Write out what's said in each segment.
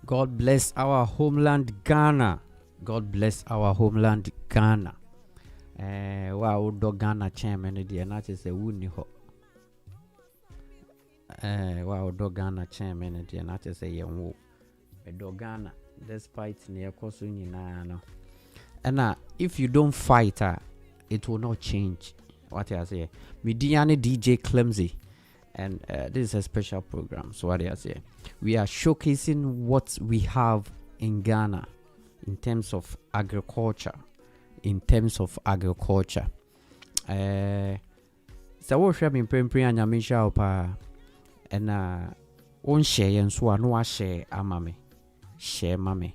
God bless our homeland Ghana. God bless our homeland Ghana. Wow, do Ghana chairman dear not is a wounded ho. Wow, do Ghana chairman dear not is a young wo. A dog Ghana, despite near Kosun no. And if you don't fight her, it will not change. What I say, Midiani DJ Clemsy. And this is a special program. So what I say, we are showcasing what we have in Ghana in terms of agriculture. So what we have been praying and Yamisha opa and on share and so no share amame share mame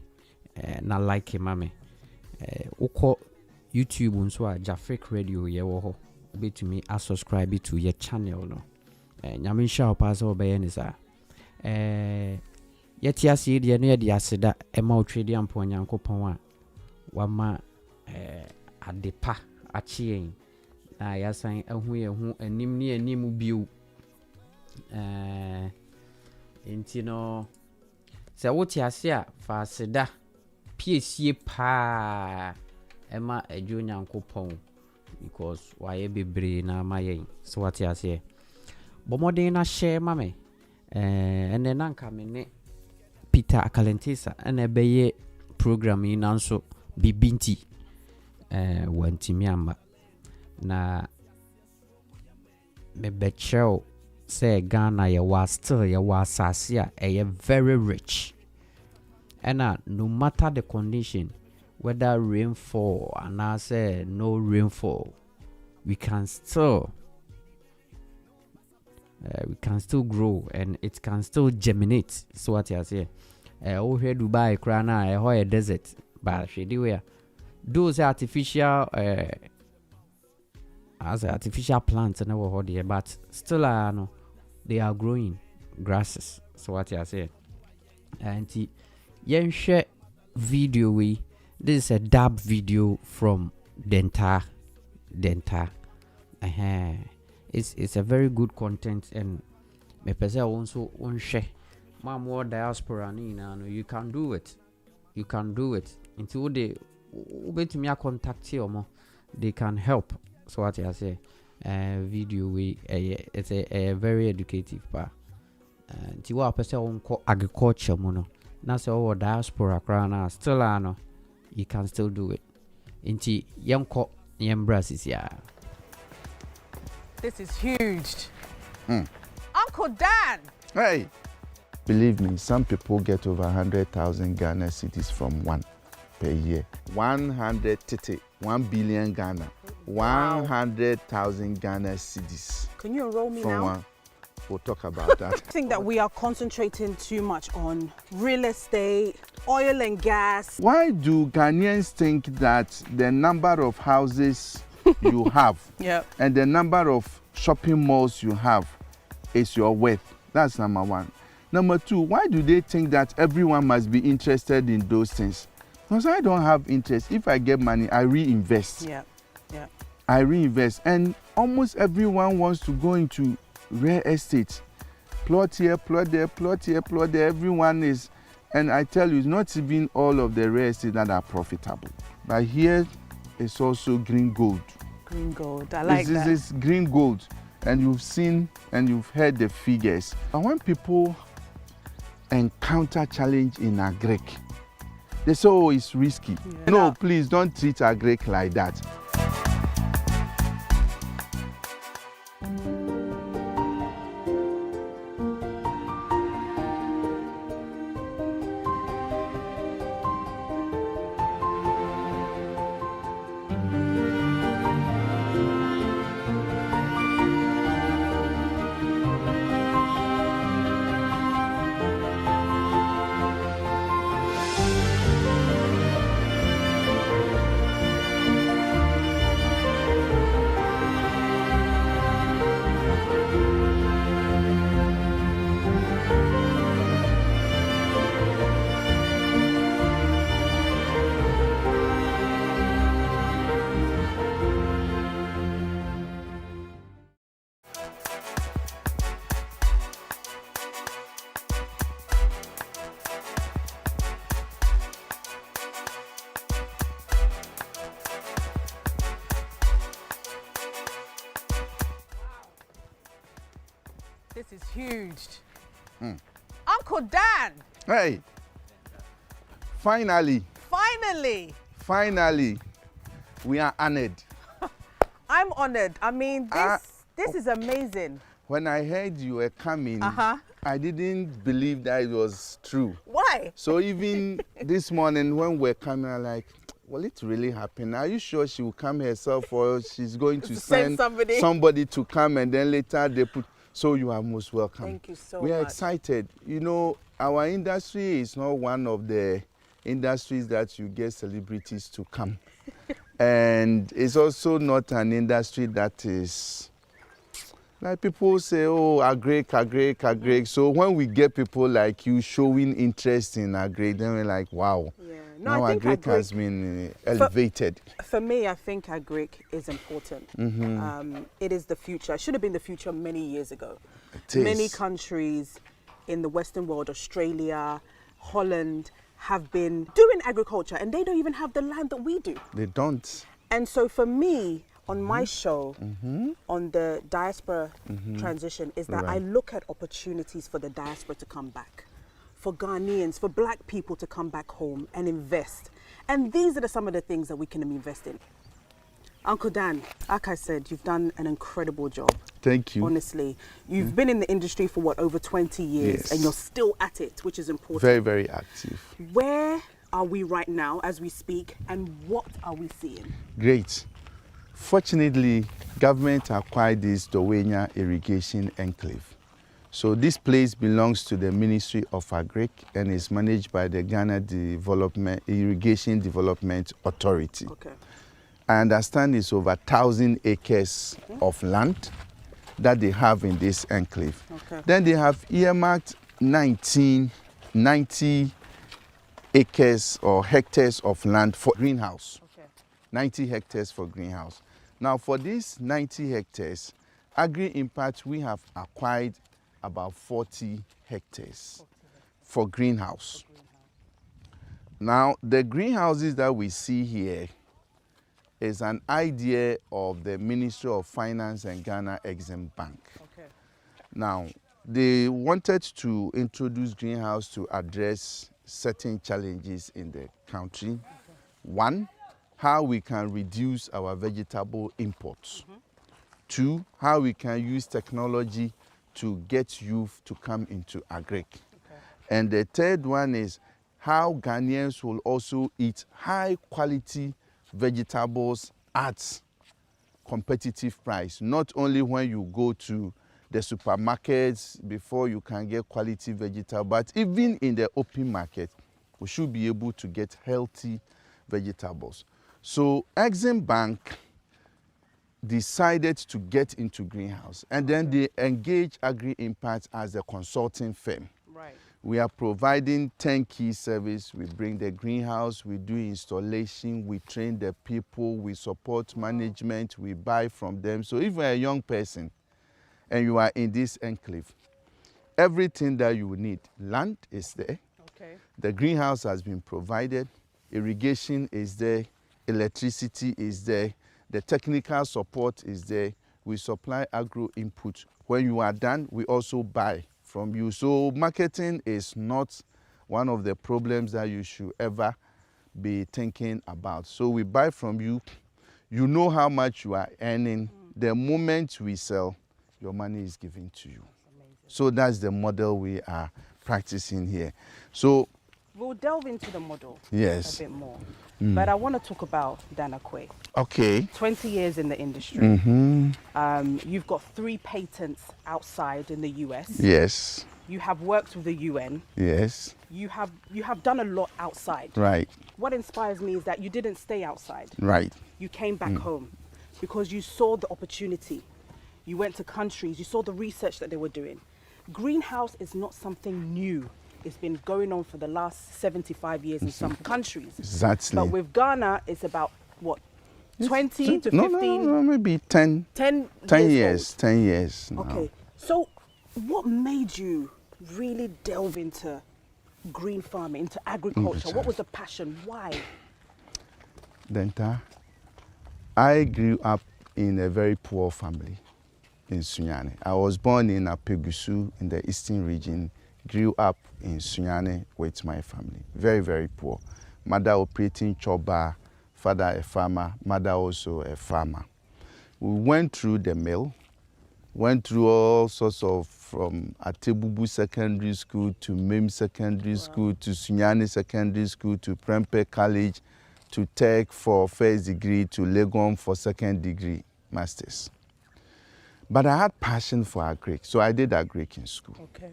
na like mame uko YouTube unso a Jafric Radio ye wo ho be to me subscribe to your channel no. Nyamisha opaza obeye ni sa yeti ase de ne de aseda ema otwede ampo Nyankopon a wama adepa achien na yasan ehu anim ne anim biu enti no se woti ase a fa aseda piesie pa ema ejo Nyankopon because waye bebre na mayen so wati ase Bomodin na share mame and then anka me ne Peter Akalentisa and ebeye program in anso bibinti wantimi amba na me betchel say Ghana ya was still ya was sasia very rich and no matter the condition whether rainfall and I say no rainfall we can still we can still grow and it can still germinate. So what you say? Here Dubai, Krana, a desert, but where those artificial as artificial plants and over there, but still no, they are growing grasses. So what you say? And yen share video we. This is a dub video from Denta. It's a very good content, and me pese also on share more diaspora you can do it. Until they wait me contact you, they can help. So what I say, video we it's a very educative part. Until what pese on agriculture mono. Na say our diaspora crana still ano, you can still do it. Until yam brasses ya. This is huge. Uncle Dan! Hey! Believe me, some people get over 100,000 Ghana cedis from one per year. 100 tete, 1 billion Ghana. Wow. 100,000 Ghana cedis. Can you enroll me from now? One. We'll talk about that. I think that we are concentrating too much on real estate, oil and gas. Why do Ghanaians think that the number of houses you have and the number of shopping malls you have is your worth? That's number one. Number two, why do they think that everyone must be interested in those things? Because I don't have interest. If I get money, I reinvest. I reinvest. And almost everyone wants to go into real estate. Plot here, plot there, plot here, plot there. Everyone is. And I tell you, it's not even all of the real estate that are profitable. But here, it's also green gold. Green gold, I like that. This is green gold, and you've seen and you've heard the figures. But when people encounter challenge in agric, they say, oh, it's risky. No, please don't treat agric like that. This is huge. Uncle Dan! Hey! Finally, we are honored. I'm honored. I mean, this is amazing. When I heard you were coming, I didn't believe that it was true. Why? So even this morning when we're coming, I'm like, will it really happen? Are you sure she will come herself, or she's going to send somebody to come and then later they put... So you are most welcome. Thank you so much. We are excited. You know, our industry is not one of the industries that you get celebrities to come. And it's also not an industry that is... Like people say, oh, agric. So when we get people like you showing interest in agric, then we're like, wow. Yeah. No, now agric has been elevated. For me, I think agric is important. It is the future. It should have been the future many years ago. Many countries in the Western world, Australia, Holland, have been doing agriculture, and they don't even have the land that we do. They don't. And so for me, on my show, on the diaspora transition, is that I look at opportunities for the diaspora to come back, for Ghanaians, for black people to come back home and invest. And these are some of the things that we can invest in. Uncle Dan, like I said, you've done an incredible job. Thank you. Honestly. You've been in the industry for what, over 20 years, and you're still at it, which is important. Very, very active. Where are we right now as we speak, and what are we seeing? Great. Fortunately, government acquired this Dowenya irrigation enclave. So this place belongs to the Ministry of Agric and is managed by the Ghana Irrigation Development Authority. Okay. I understand it's over 1,000 acres of land that they have in this enclave. Okay. Then they have earmarked 90 acres or hectares of land for greenhouse. Okay. 90 hectares for greenhouse. Now for these 90 hectares, Agri Impact, we have acquired about 40 hectares for greenhouse. Now the greenhouses that we see here is an idea of the Ministry of Finance and Ghana Exim Bank. Okay. Now, they wanted to introduce greenhouse to address certain challenges in the country. Okay. One, how we can reduce our vegetable imports. Two, how we can use technology to get youth to come into agric. Okay. And the third one is how Ghanaians will also eat high quality vegetables at competitive price. Not only when you go to the supermarkets before you can get quality vegetable, but even in the open market, we should be able to get healthy vegetables. So Exim Bank decided to get into greenhouse, and then they engage Agri Impact as a consulting firm. Right. We are providing turnkey service. We bring the greenhouse, we do installation, we train the people, we support management, we buy from them. So if you're a young person and you are in this enclave, everything that you need, land is there. Okay. The greenhouse has been provided, irrigation is there, electricity is there, the technical support is there. We supply agro input. When you are done, we also buy from you. So marketing is not one of the problems that you should ever be thinking about. So we buy from you. You know how much you are earning. The moment we sell, your money is given to you. So that's the model we are practicing here. So we'll delve into the model yes. a bit more. But I want to talk about Danakwe. Okay. 20 years in the industry. You've got 3 patents outside in the US. Yes. You have worked with the UN. Yes. You have done a lot outside. Right. What inspires me is that you didn't stay outside. Right. You came back home because you saw the opportunity. You went to countries, you saw the research that they were doing. Greenhouse is not something new. It's been going on for the last 75 years in some countries. Exactly. But with Ghana, it's about, what, 20 to 15? No, maybe 10. 10 years. 10 years now. Okay. So what made you really delve into green farming, into agriculture? What was the passion? Why? Denta, I grew up in a very poor family in Sunyani. I was born in Apegusu in the eastern region. Grew up in Sunyani with my family. Very, very poor. Mother operating choba, father a farmer, mother also a farmer. We went through the mill, went through all sorts of, from Atebubu Secondary School to Mim Secondary School to Sunyani Secondary School to Prempeh College to Tech for first degree to Legon for second degree masters. But I had passion for agric, so I did agric in school. Okay.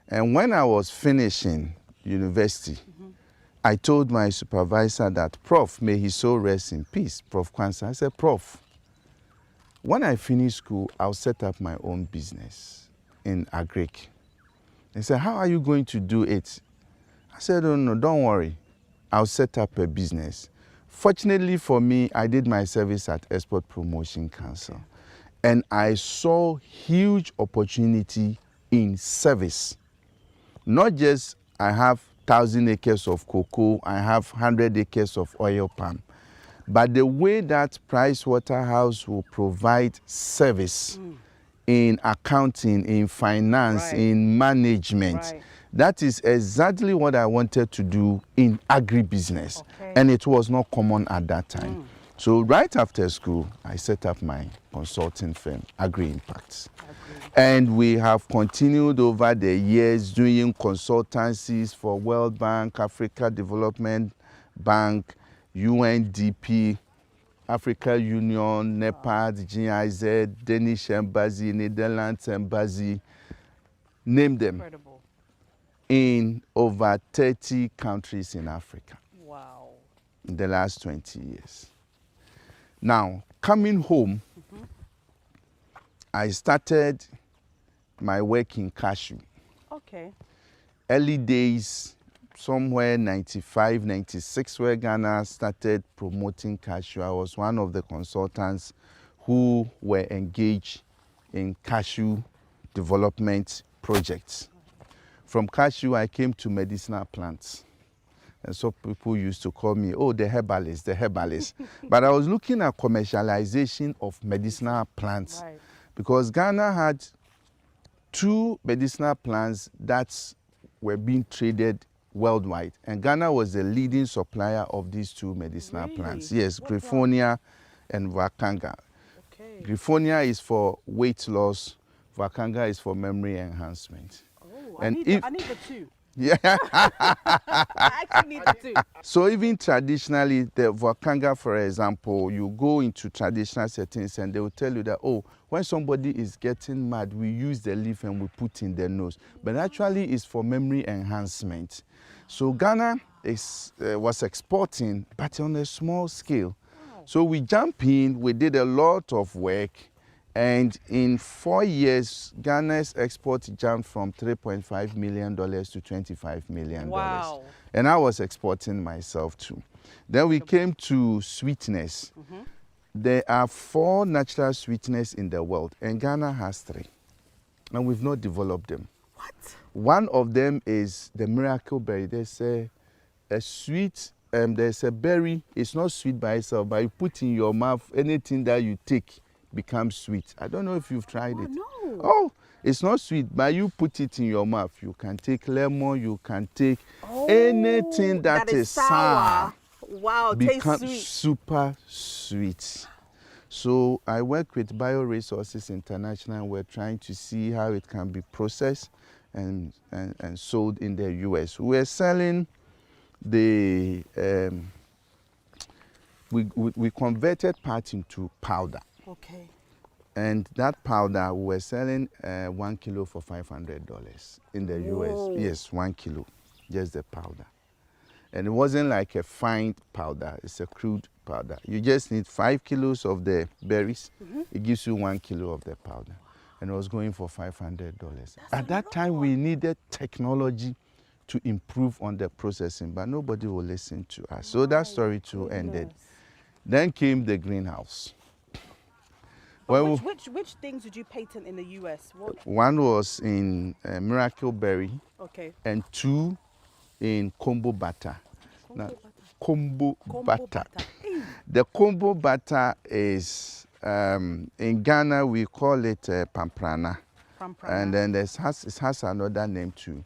And when I was finishing university, I told my supervisor that, Prof, may he so rest in peace, Prof Kwanzaa. I said, Prof, when I finish school, I'll set up my own business in agric. He said, how are you going to do it? I said, oh, no, don't worry. I'll set up a business. Fortunately for me, I did my service at Export Promotion Council. And I saw huge opportunity in service. Not just I have 1,000 acres of cocoa, I have 100 acres of oil palm, but the way that Pricewaterhouse will provide service in accounting, in finance, in management, that is exactly what I wanted to do in agribusiness. Okay. And it was not common at that time. So right after school, I set up my consulting firm, Agri Impact. And we have continued over the years doing consultancies for World Bank, Africa Development Bank, UNDP, Africa Union, NEPAD, GIZ, Danish Embassy, Netherlands Embassy. name them. Incredible. In over 30 countries in Africa. Wow. In the last 20 years. Now, coming home, I started my work in cashew. Okay. Early days, somewhere 95, 96, where Ghana started promoting cashew. I was one of the consultants who were engaged in cashew development projects. From cashew, I came to medicinal plants. And so people used to call me, oh, the herbalist, the herbalist. But I was looking at commercialization of medicinal plants. Right. Because Ghana had 2 medicinal plants that were being traded worldwide. And Ghana was the leading supplier of these 2 medicinal plants. Yes, Griffonia and Vakanga. Okay. Griffonia is for weight loss. Vakanga is for memory enhancement. Oh, And I need the 2. Yeah. I actually need the 2. So even traditionally, the Vakanga, for example, you go into traditional settings and they will tell you that, oh, when somebody is getting mad, we use the leaf and we put in the nose. But actually, it's for memory enhancement. So Ghana was exporting, but on a small scale. Wow. So we jumped in, we did a lot of work. And in 4 years, Ghana's export jumped from $3.5 million to $25 million. Wow. And I was exporting myself too. Then we came to sweetness. There are 4 natural sweeteners in the world, and Ghana has 3. And we've not developed them. What? One of them is the miracle berry. There's a sweet, there's a berry. It's not sweet by itself, but you put in your mouth, anything that you take becomes sweet. I don't know if you've tried it. No. Oh, it's not sweet, but you put it in your mouth. You can take lemon, you can take anything that is sour. Wow, tastes becomes sweet. super sweet. So I work with Bioresources International, and we're trying to see how it can be processed and sold in the US. We're selling the, we converted part into powder. Okay. And that powder, we were selling 1 kilo for $500 in the US. Yes, 1 kilo, just the powder. And it wasn't like a fine powder, it's a crude powder. You just need 5 kilos of the berries. It gives you 1 kilo of the powder. And it was going for $500. At that time, we needed technology to improve on the processing, but nobody will listen to us. So that story too ended. Then came the greenhouse. Well, which things did you patent in the US? One was in miracle berry. Okay. And 2 in combo butter. Combo butter. The combo butter is, in Ghana, we call it pamprana. And then it has another name too.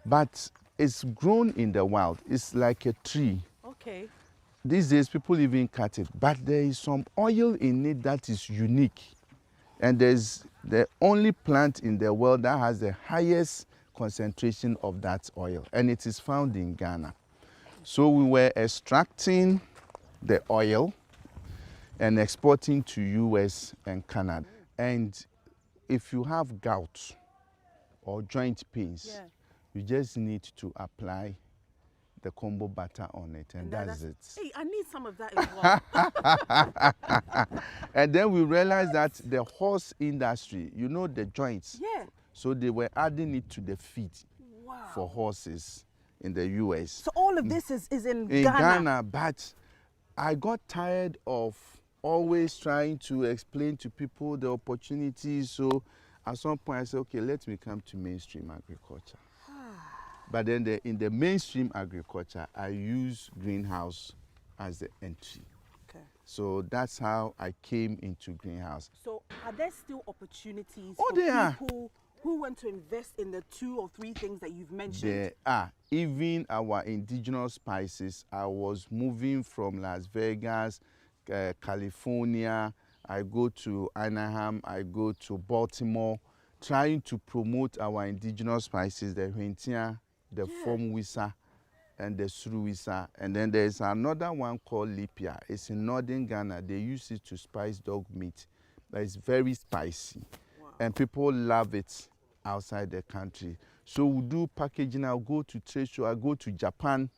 But it's grown in the wild. It's like a tree. Okay. These days, people even cut it. But there is some oil in it that is unique. And there's the only plant in the world that has the highest concentration of that oil. And it is found in Ghana. So we were extracting the oil and exporting to US and Canada. And if you have gout or joint pains, you just need to apply the combo butter on it, and that's it. Hey, I need some of that as well. And then we realized that the horse industry, you know, the joints. Yeah. So they were adding it to the feed for horses in the US. So all of this is in Ghana? In Ghana, but I got tired of always trying to explain to people the opportunities. So at some point I said, okay, let me come to mainstream agriculture. But then in the mainstream agriculture, I use greenhouse as the entry. Okay. So that's how I came into greenhouse. So are there still opportunities for people who want to invest in the 2 or 3 things that you've mentioned? There are. Even our indigenous spices, I was moving from Las Vegas, California. I go to Anaheim, I go to Baltimore, trying to promote our indigenous spices, the Huentia, the Fomwisa, and the Suruwisa. And then there's another one called Lipia. It's in northern Ghana. They use it to spice dog meat. But it's very spicy. Wow. And people love it outside the country. So we do packaging. I'll go to trade show. I go to Japan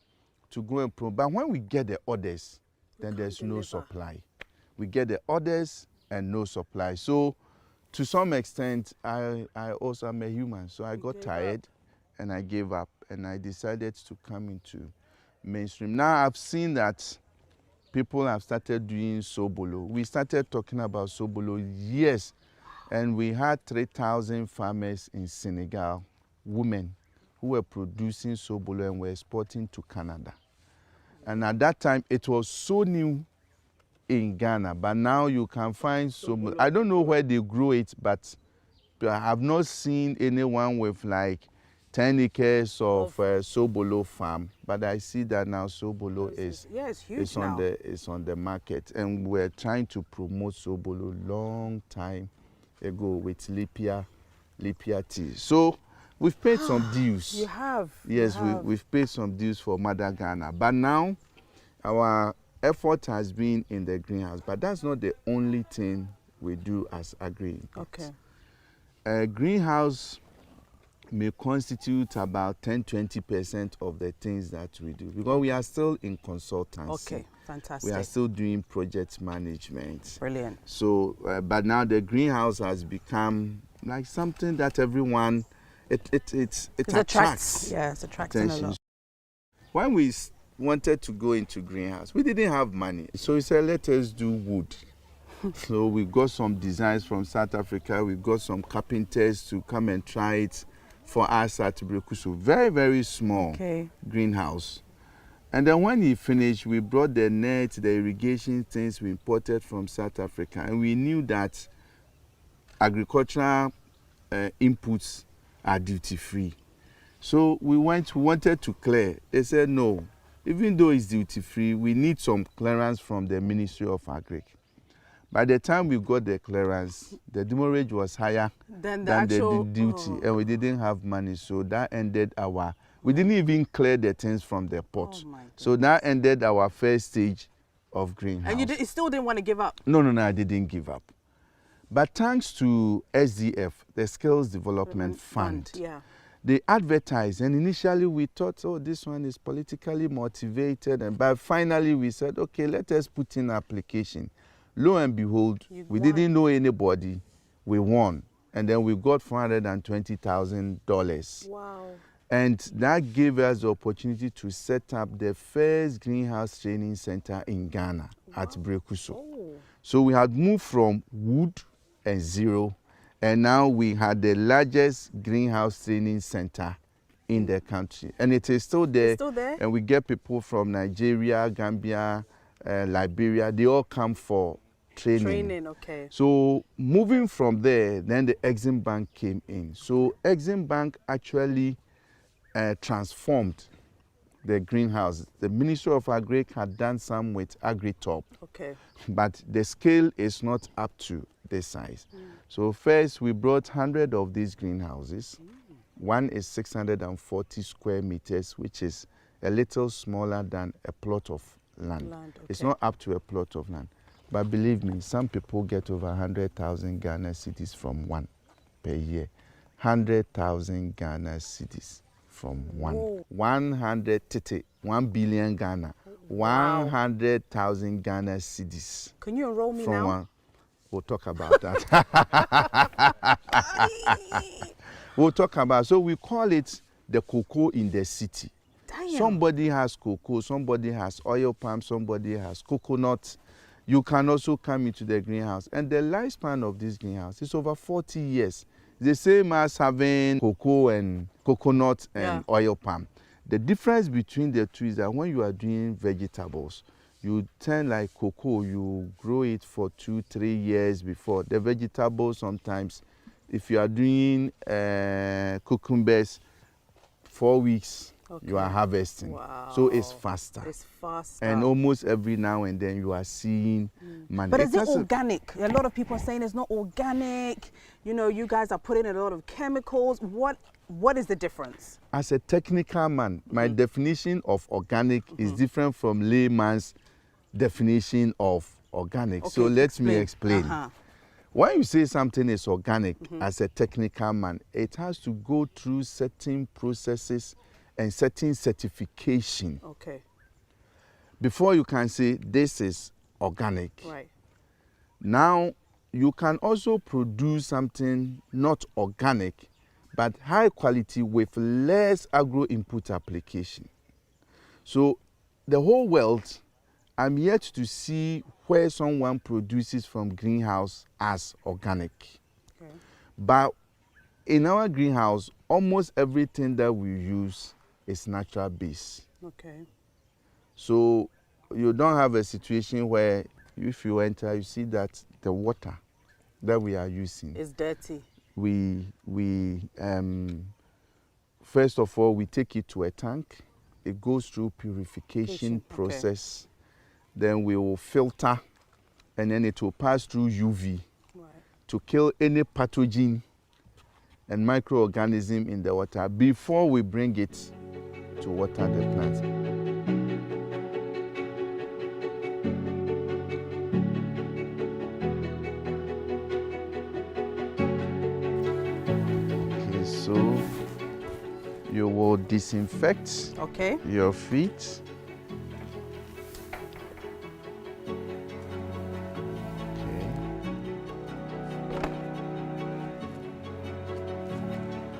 to go and promote. But when we get the orders, then there's no supply. We get the orders and no supply. So to some extent, I also am a human. So I got tired and I gave up and I decided to come into mainstream. Now I've seen that people have started doing Sobolo. We started talking about Sobolo years, and we had 3,000 farmers in Senegal, women, who were producing Sobolo and were exporting to Canada. And at that time, it was so new in Ghana, but now you can find Sobolo. I don't know where they grow it, but I have not seen anyone with like 10 acres of Sobolo farm, but I see that now Sobolo is on the market, and we're trying to promote Sobolo long time ago with Lipia tea. So we've paid some dues. You have? Yes, we've paid some dues for Mother Ghana, but now our effort has been in the greenhouse, but that's not the only thing we do as Agri. Okay. A greenhouse may constitute about 10-20% of the things that we do, because we are still in consultancy. Okay, fantastic. We are still doing project management. Brilliant. So, but now the greenhouse has become like something that everyone, it attracts. Yeah, it's attracting a lot. When we wanted to go into greenhouse, we didn't have money. So we said, let us do wood. So we got some designs from South Africa. We got some carpenters to come and try it for us at Brekusu. Very, very small greenhouse. And then when he finished, we brought the net, the irrigation things we imported from South Africa. And we knew that agricultural inputs are duty-free. So we wanted to clear. They said, no, even though it's duty-free, we need some clearance from the Ministry of Agric. By the time we got the clearance, the demurrage was higher than the duty, and we didn't have money. So that ended we didn't even clear the things from the pot. So that ended our first stage of greenhouse. And you still didn't want to give up? No, I didn't give up. But thanks to SDF, the Skills Development Fund, they advertised, and initially we thought, oh, this one is politically motivated, but finally we said, okay, let us put in application. Lo and behold, we didn't know anybody. We won. And then we got $420,000. Wow. And that gave us the opportunity to set up the first greenhouse training center in Ghana at Brekusu. So we had moved from wood and zero, and now we had the largest greenhouse training center in the country. And it is still there. It's still there? And we get people from Nigeria, Gambia, Liberia. They all come for training. Okay. So moving from there, then the Exim Bank came in. So Exim Bank actually transformed the greenhouse. The Ministry of Agric had done some with Agritop. Okay. But the scale is not up to this size. So first we brought 100 of these greenhouses. One is 640 square meters, which is a little smaller than a plot of land. It's not up to a plot of land. But believe me, some people get over 100,000 Ghana cedis from one per year. 100,000 Ghana cedis from one. 1 billion Ghana. 100,000 Ghana cedis. Can you enroll me from now? One. We'll talk about that. We'll talk about, so we call it the cocoa in the city. Damn. Somebody has cocoa, somebody has oil palm, somebody has coconut. You can also come into the greenhouse. And the lifespan of this greenhouse is over 40 years. The same as having cocoa and coconut and oil palm. The difference between the two is that when you are doing vegetables, you turn like cocoa, you grow it for 2-3 years before. The vegetables sometimes, if you are doing cucumbers, 4 weeks, you are harvesting. Wow. So it's faster. It's faster. And almost every now and then you are seeing money. But is it organic? A lot of people are saying it's not organic. You know, you guys are putting in a lot of chemicals. What is the difference? As a technical man, my definition of organic is different from layman's definition of organic. So let me explain. when you say something is organic, as a technical man, it has to go through certain processes and certain certification. Okay. Before you can say this is organic. Right. Now, you can also produce something not organic, but high quality with less agro input application. So the whole world, I'm yet to see where someone produces from greenhouse as organic. Okay. But in our greenhouse, almost everything that we use is natural base. Okay. So you don't have a situation where if you enter, you see that the water that we are using is dirty. We first of all, we take it to a tank. It goes through purification process. Okay. Then we will filter, and then it will pass through UV to kill any pathogen and microorganism in the water before we bring it to water the plants. So you will disinfect your feet.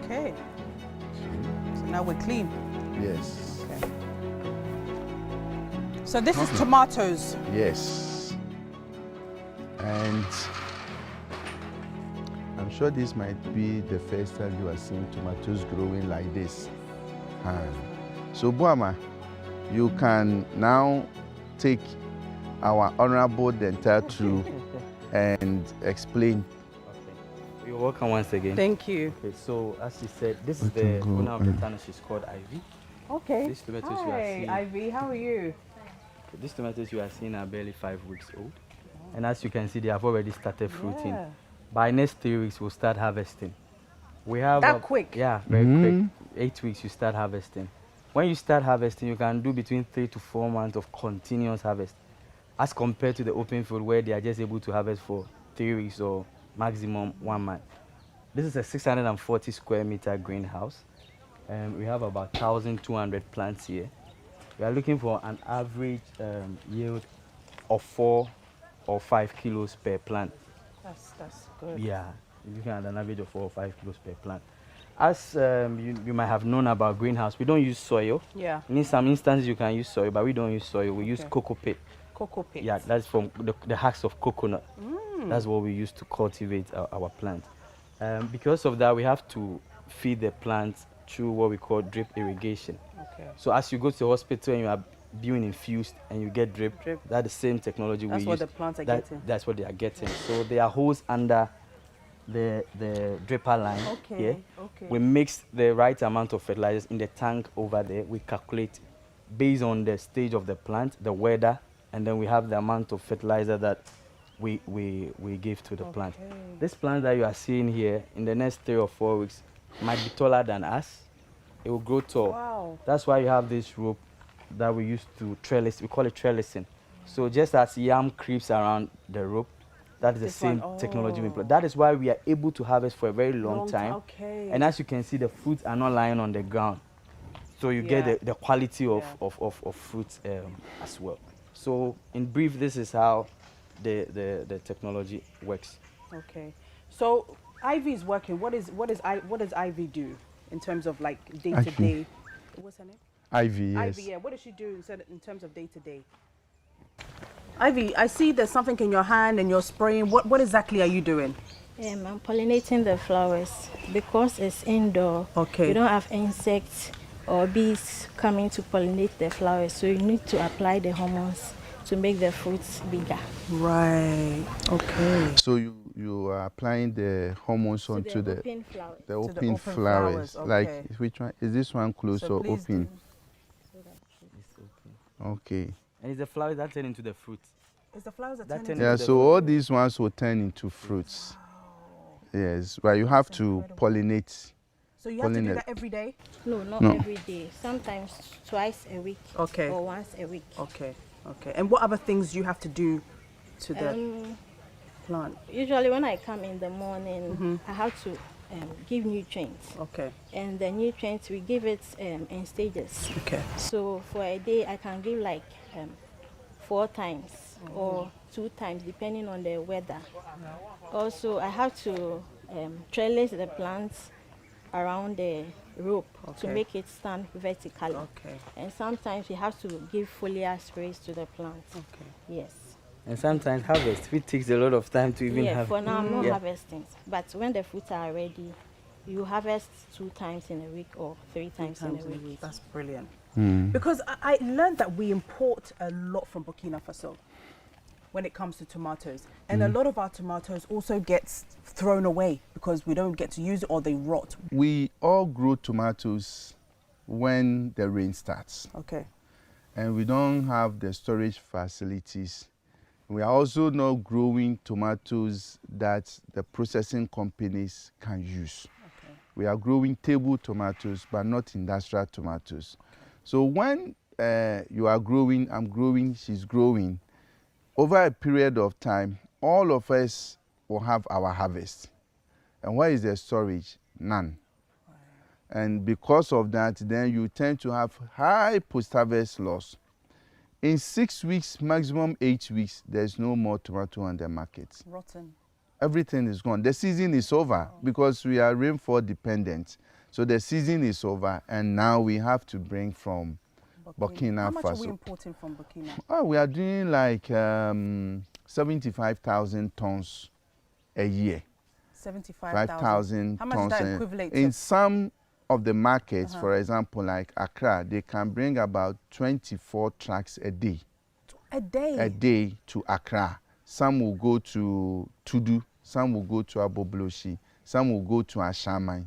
Okay. So now we're clean. Yes. Okay. So this is tomatoes. Yes. And I'm sure this might be the first time you are seeing tomatoes growing like this. So Boama, you can now take our honorable dental through and explain. Okay. You're welcome once again. Thank you. Okay, so as you said, this is the owner of the tanner. She's called Ivy. Okay. These tomatoes Hi, you are seeing, Ivy, how are you? These tomatoes you are seeing are barely 5 weeks old. And as you can see, they have already started fruiting. Yeah. By next 3 weeks, we'll start harvesting. We have that quick? Yeah, very quick. 8 weeks, you start harvesting. When you start harvesting, you can do between 3 to 4 months of continuous harvest, as compared to the open field where they are just able to harvest for 3 weeks or maximum 1 month. This is a 640 square meter greenhouse. We have about 1,200 plants here. We are looking for an average yield of 4 or 5 kilos per plant. That's good. Yeah, you're looking at an average of 4 or 5 kilos per plant. As you might have known about greenhouse, we don't use soil. Yeah. In some instances, you can use soil, but we don't use soil. We use cocoa pit. Cocoa pit. Yeah, that's from the husks of coconut. That's what we use to cultivate our plants. Because of that, we have to feed the plants through what we call drip irrigation. Okay. So as you go to the hospital and you are being infused and you get drip. That's the same technology we use. That's what the plants are getting. That's what they are getting. So there are holes under the dripper line here. Okay. We mix the right amount of fertilizers in the tank over there. We calculate based on the stage of the plant, the weather, and then we have the amount of fertilizer that we give to the plant. This plant that you are seeing here, in the next 3 or 4 weeks, might be taller than us. It will grow tall. Wow. That's why you have this rope that we use to trellis. We call it trellising. So just as yam creeps around the rope, that is the same technology we employ. That is why we are able to harvest for a very long time. Okay. And as you can see, the fruits are not lying on the ground. So you get the quality of fruits as well. So in brief, this is how the technology works. Okay. So Ivy is working. What does Ivy do in terms of like day to day? What's her name? Ivy, yes. Ivy, yeah. What does she do in terms of day to day? Ivy, I see there's something in your hand and you're spraying. What exactly are you doing? I'm pollinating the flowers because it's indoor. Okay. You don't have insects or bees coming to pollinate the flowers, so you need to apply the hormones to make the fruits bigger. Right. Okay. So you are applying the hormones onto the open flowers. The open flowers. Okay. Like which one is this one closed or open? It's open. Okay. And it's the flowers that turn into the fruit. It's the flowers that turn into the fruit. So all these ones will turn into fruits. Wow. Yes, but you have to pollinate. So you have to do that every day? No, not every day. Sometimes twice a week. Okay. Or once a week. Okay. Okay. And what other things do you have to do to the... plant? Usually when I come in the morning, I have to give nutrients. Okay. And the nutrients, we give it in stages. Okay. So for a day, I can give like 4 times or 2 times, depending on the weather. Also, I have to trellis the plants around the rope to make it stand vertically. Okay. And sometimes you have to give foliar sprays to the plants. Okay. Yes. And sometimes harvest, it takes a lot of time to even have. For now I'm not harvesting. But when the fruits are ready, you harvest 2 times in a week or 3 times in a week. That's brilliant. Because I learned that we import a lot from Burkina Faso when it comes to tomatoes. And a lot of our tomatoes also gets thrown away because we don't get to use it or they rot. We all grow tomatoes when the rain starts. Okay. And we don't have the storage facilities. We are also not growing tomatoes that the processing companies can use. Okay. We are growing table tomatoes, but not industrial tomatoes. So when you are growing, I'm growing, she's growing, over a period of time, all of us will have our harvest. And where is the storage? None. Right. And because of that, then you tend to have high post-harvest loss. In 6 weeks, maximum 8 weeks, there's no more tomato on the market. Rotten. Everything is gone. The season is over because we are rainfall dependent. So the season is over, and now we have to bring from Burkina Faso. How much are we importing from Burkina? Oh, we are doing like 75,000 tons a year. 75,000. How much tons is that equivalent to? In some of the markets, for example, like Accra, they can bring about 24 trucks a day. A day? A day to Accra. Some will go to Tudu, some will go to Abobloshi, some will go to Ashamai.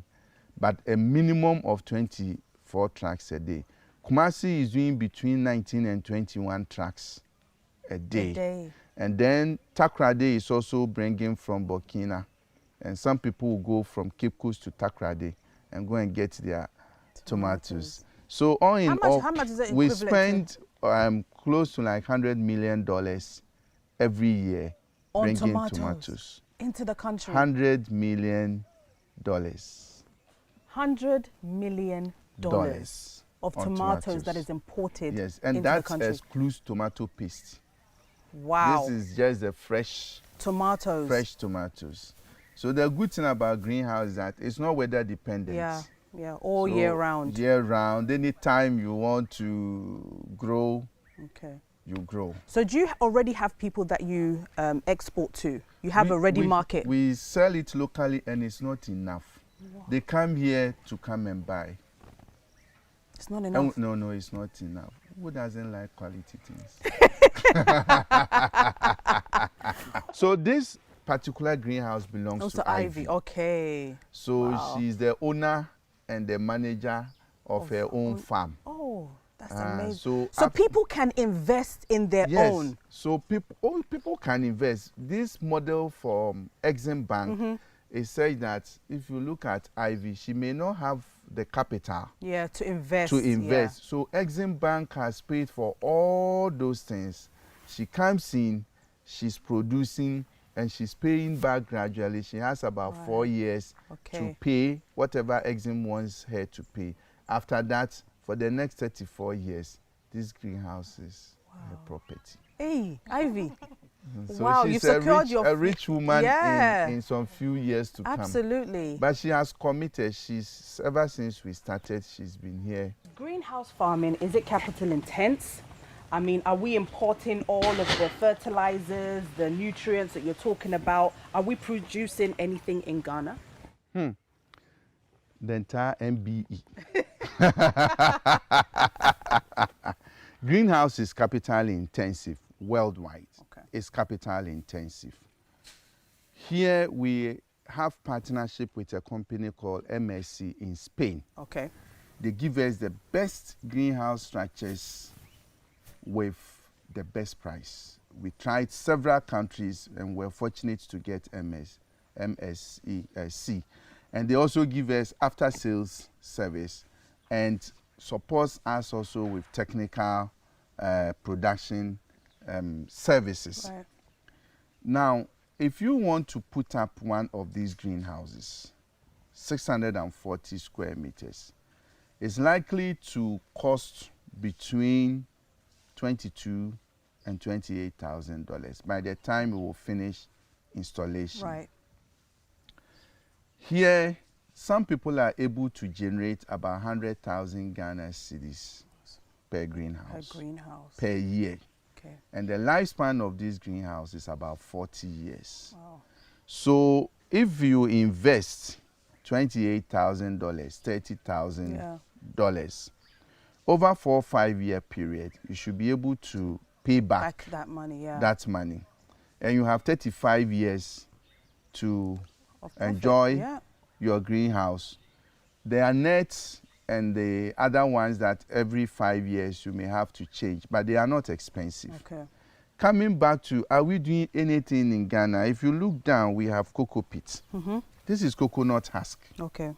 But a minimum of 24 trucks a day. Kumasi is doing between 19 and 21 trucks a day. A day. And then Takrade is also bringing from Burkina. And some people will go from Cape Coast to Takrade and go and get their tomatoes. So all in all, how much is that we equivalent spend close to like $100 million every year on bringing tomatoes into the country? $100 million. $100 million of tomatoes that is imported. Yes, and into that the country. excludes tomato paste. Wow. This is just the fresh tomatoes. Fresh tomatoes. So the good thing about greenhouse is that it's not weather dependent. Yeah, all year round. Year round. Anytime you want to grow, you grow. So do you already have people that you export to? You have a ready market? We sell it locally and it's not enough. Wow. They come here to come and buy. It's not enough? No, it's not enough. Who doesn't like quality things? So this particular greenhouse belongs to Ivy. Okay. So she's the owner and the manager of her own farm. Oh, that's amazing. So people can invest in their own. So people can invest. This model from Exim Bank is said that if you look at Ivy, she may not have the capital to invest. So Exim Bank has paid for all those things. She comes in, she's producing, and she's paying back gradually. She has about 4 years to pay whatever Exim wants her to pay. After that, for the next 34 years, this greenhouse is her property. Hey, Ivy. So wow, she's you secured a rich woman in some few years to come. Absolutely. But she has committed. Ever since we started, she's been here. Greenhouse farming, is it capital intense? I mean, are we importing all of the fertilizers, the nutrients that you're talking about? Are we producing anything in Ghana? The entire MBE. Greenhouse is capital intensive worldwide. It's capital intensive. Here we have partnership with a company called MSC in Spain. Okay. They give us the best greenhouse structures with the best price. We tried several countries and we're fortunate to get MSC. And they also give us after sales service and supports us also with technical production services. Right. Now, if you want to put up one of these greenhouses, 640 square meters, it's likely to cost between $22,000 and $28,000 by the time we will finish installation. Right. Here, some people are able to generate about 100,000 Ghana cedis per greenhouse. Per year. Okay. And the lifespan of this greenhouse is about 40 years. Wow. So if you invest $28,000, $30,000 over 4 or 5 year period, you should be able to pay back that money. Yeah. That money, and you have 35 years to enjoy your greenhouse. There are nets and the other ones that every 5 years you may have to change, but they are not expensive. Okay. Coming back to, are we doing anything in Ghana? If you look down, we have cocoa pits. This is coconut husk. Okay.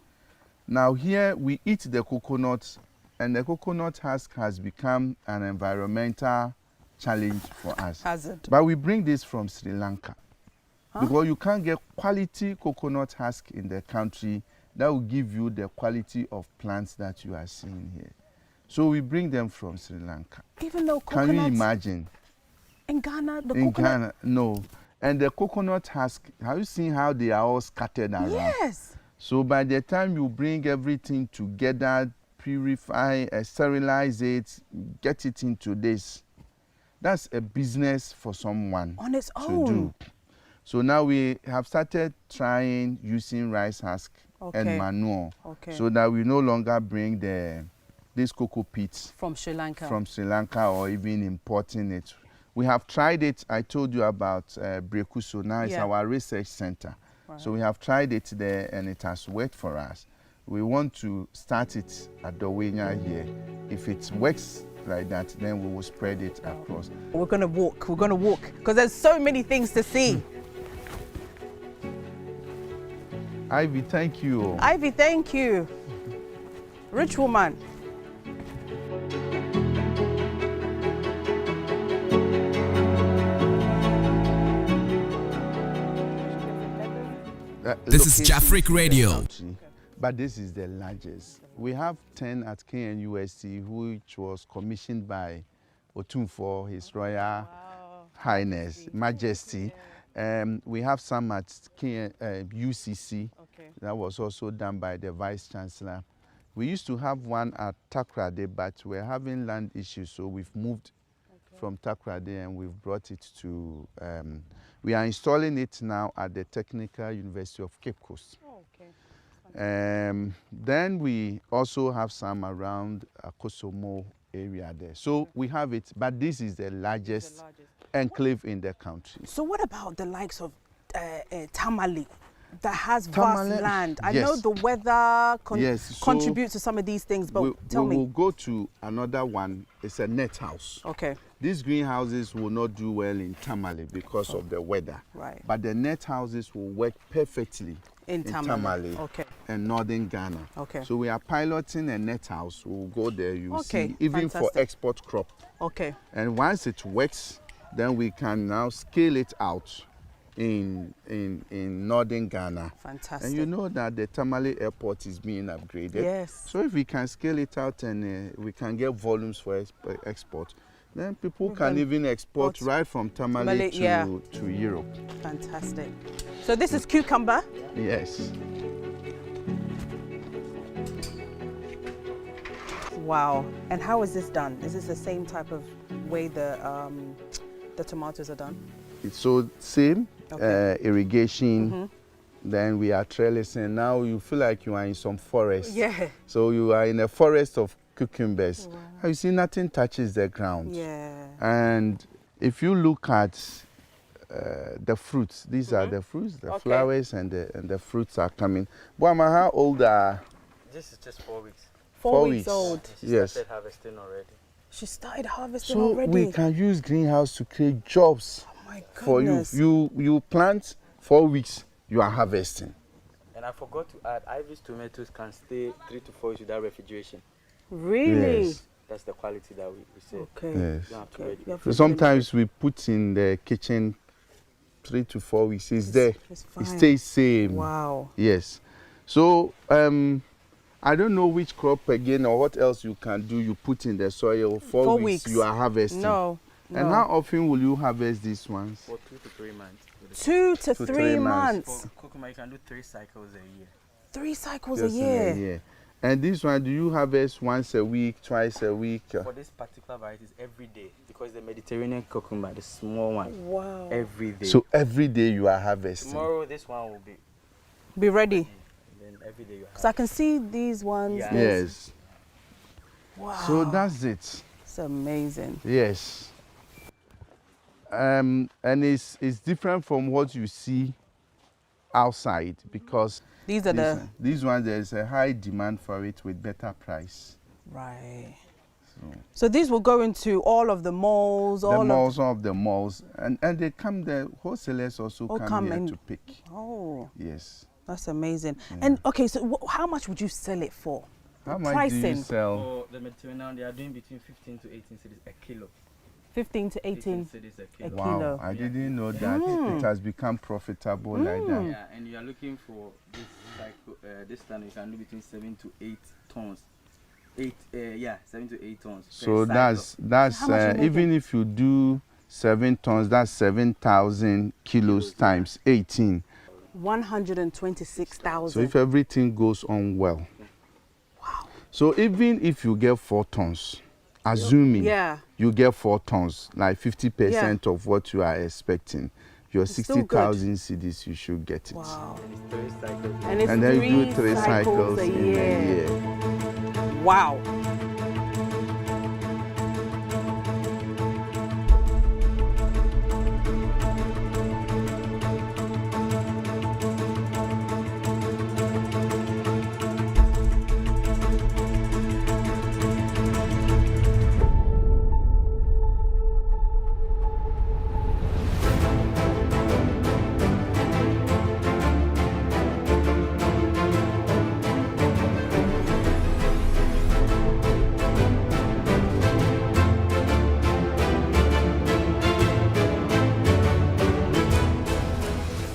Now here we eat the coconut, and the coconut husk has become an environmental challenge for us. Hazard. But we bring this from Sri Lanka. Because you can't get quality coconut husk in the country that will give you the quality of plants that you are seeing here. So we bring them from Sri Lanka. Even though coconuts... Can you imagine? In Ghana, the in coconut... Ghana, no. And the coconut husk, have you seen how they are all scattered around? Yes. So by the time you bring everything together, purify, sterilize it, get it into this, that's a business for someone on its to own. Do. So now we have started trying using rice husk and manure, so that we no longer bring these cocoa pits from Sri Lanka or even importing it. We have tried it. I told you about Brekuso. Now it's our research center. Right. So we have tried it there and it has worked for us. We want to start it at Dowenya here. If it works like that, then we will spread it across. We're going to walk, because there's so many things to see. Ivy, thank you. Ivy, thank you. Rich woman. This is Jafric Radio. But this is the largest. We have 10 at KNUST, which was commissioned by Otumfuo, His Royal Highness, Majesty. We have some at UCC. That was also done by the Vice Chancellor. We used to have one at Takoradi, but we're having land issues, so we've moved from Takoradi and we've brought it to, we are installing it now at the Technical University of Cape Coast. Then we also have some around Kosomo area there. So we have it, but this is the largest enclave in the country. So what about the likes of Tamale that has vast land? I know the weather contributes to some of these things, but tell me. We will go to another one. It's a net house. Okay. These greenhouses will not do well in Tamale because of the weather. Right. But the net houses will work perfectly in Tamale and northern Ghana. Okay. So we are piloting a net house. We'll go there, you see, even for export crop. Okay. And once it works, then we can now scale it out in northern Ghana. Fantastic. And you know that the Tamale airport is being upgraded. Yes. So if we can scale it out and we can get volumes for export, then people can even export right from Tamale to Europe. Fantastic. So this is cucumber? Yes. Wow. And how is this done? Is this the same type of way the tomatoes are done? It's so same, irrigation, then we are trellising. Now you feel like you are in some forest. Yeah. So you are in a forest of cucumbers. Wow. You see, nothing touches the ground. Yeah. And if you look at the fruits, these are the fruits, the flowers and the fruits are coming. Boama, how old are? This is just 4 weeks. 4 weeks old. She started harvesting already. She started harvesting already. So we can use greenhouse to create jobs for you. You plant 4 weeks, you are harvesting. And I forgot to add, Ivy's tomatoes can stay 3 to 4 weeks without refrigeration. Really? Yes. That's the quality that we say. Okay. Yes. You don't have to wait. So sometimes we put in the kitchen 3 to 4 weeks. It's there. It's fine. It stays same. Wow. Yes. So I don't know which crop again or what else you can do. You put in the soil 4 weeks. You are harvesting. No. And how often will you harvest these ones? For 2 to 3 months. 2 to 3 months. For cucumber, you can do 3 cycles a year. 3 cycles Just a year. And this one, do you harvest once a week, twice a week? For this particular variety, it's every day because the Mediterranean cucumber, the small one, wow, every day. So every day you are harvesting. Tomorrow, this one will be ready. And then every day you because I can see these ones. Yeah. Yes. Wow. So that's it. It's amazing. Yes. And it's different from what you see outside because these are these ones, there's a high demand for it with better price. Right. So these will go into all of the malls. All of the malls, and they come. The wholesalers also come here to pick. Oh. Yes. That's amazing. Yeah. And okay, so how much would you sell it for? How much do you sell? For the Mediterranean, they are doing between 15 to 18 cedis a kilo. 15 to 18 a kilo. Wow, I didn't know that it has become profitable like that. Yeah, and you are looking for this cycle, this time you can do between 7 to 8 tons. 7 to 8 tons. So that's even if you do 7 tons, that's 7,000 kilos times 18. 126,000. So if everything goes on well. Wow. So even if you get 4 tons, assuming you get 4 tons, like 50% of what you are expecting, your 60,000 cedis, you should get it. Wow. And then you do 3 cycles in a year. Wow.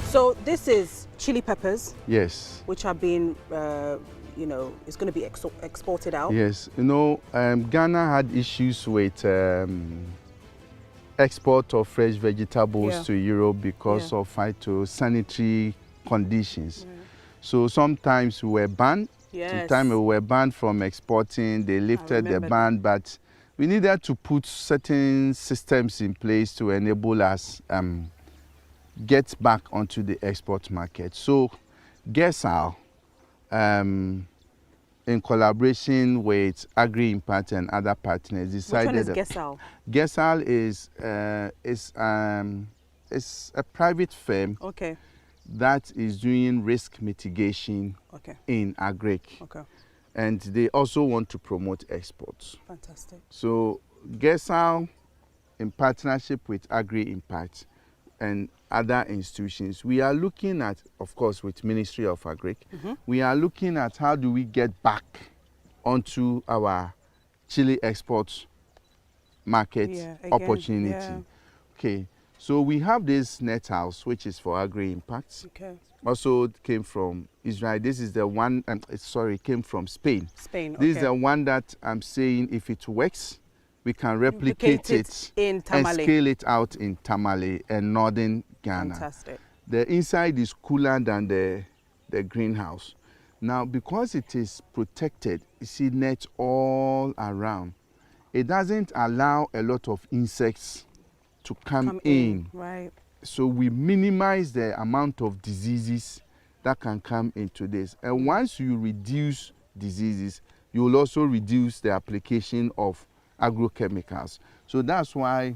So this is chili peppers. Yes. Which are being, it's going to be exported out. Yes. Ghana had issues with export of fresh vegetables to Europe because of phytosanitary conditions. So sometimes we were banned. Sometimes we were banned from exporting. They lifted the ban, but we needed to put certain systems in place to enable us get back onto the export market. So Gesal, in collaboration with Agri-Impact and other partners, decided... Which one is Gesal? Gesal is a private firm that is doing risk mitigation in agric. And they also want to promote exports. Fantastic. So Gesal, in partnership with Agri-Impact and other institutions, we are looking at, of course, with Ministry of Agric, we are looking at how do we get back onto our chili export market opportunity. Okay, so we have this net house, which is for Agri-Impact. Also it came from Israel. This is the one, it came from Spain. This is the one that I'm saying if it works, we can replicate it in Tamale and scale it out in Tamale and northern Ghana. Fantastic. The inside is cooler than the greenhouse. Now, because it is protected, you see nets all around, it doesn't allow a lot of insects to come in. Right. So we minimize the amount of diseases that can come into this. And once you reduce diseases, you will also reduce the application of agrochemicals. So that's why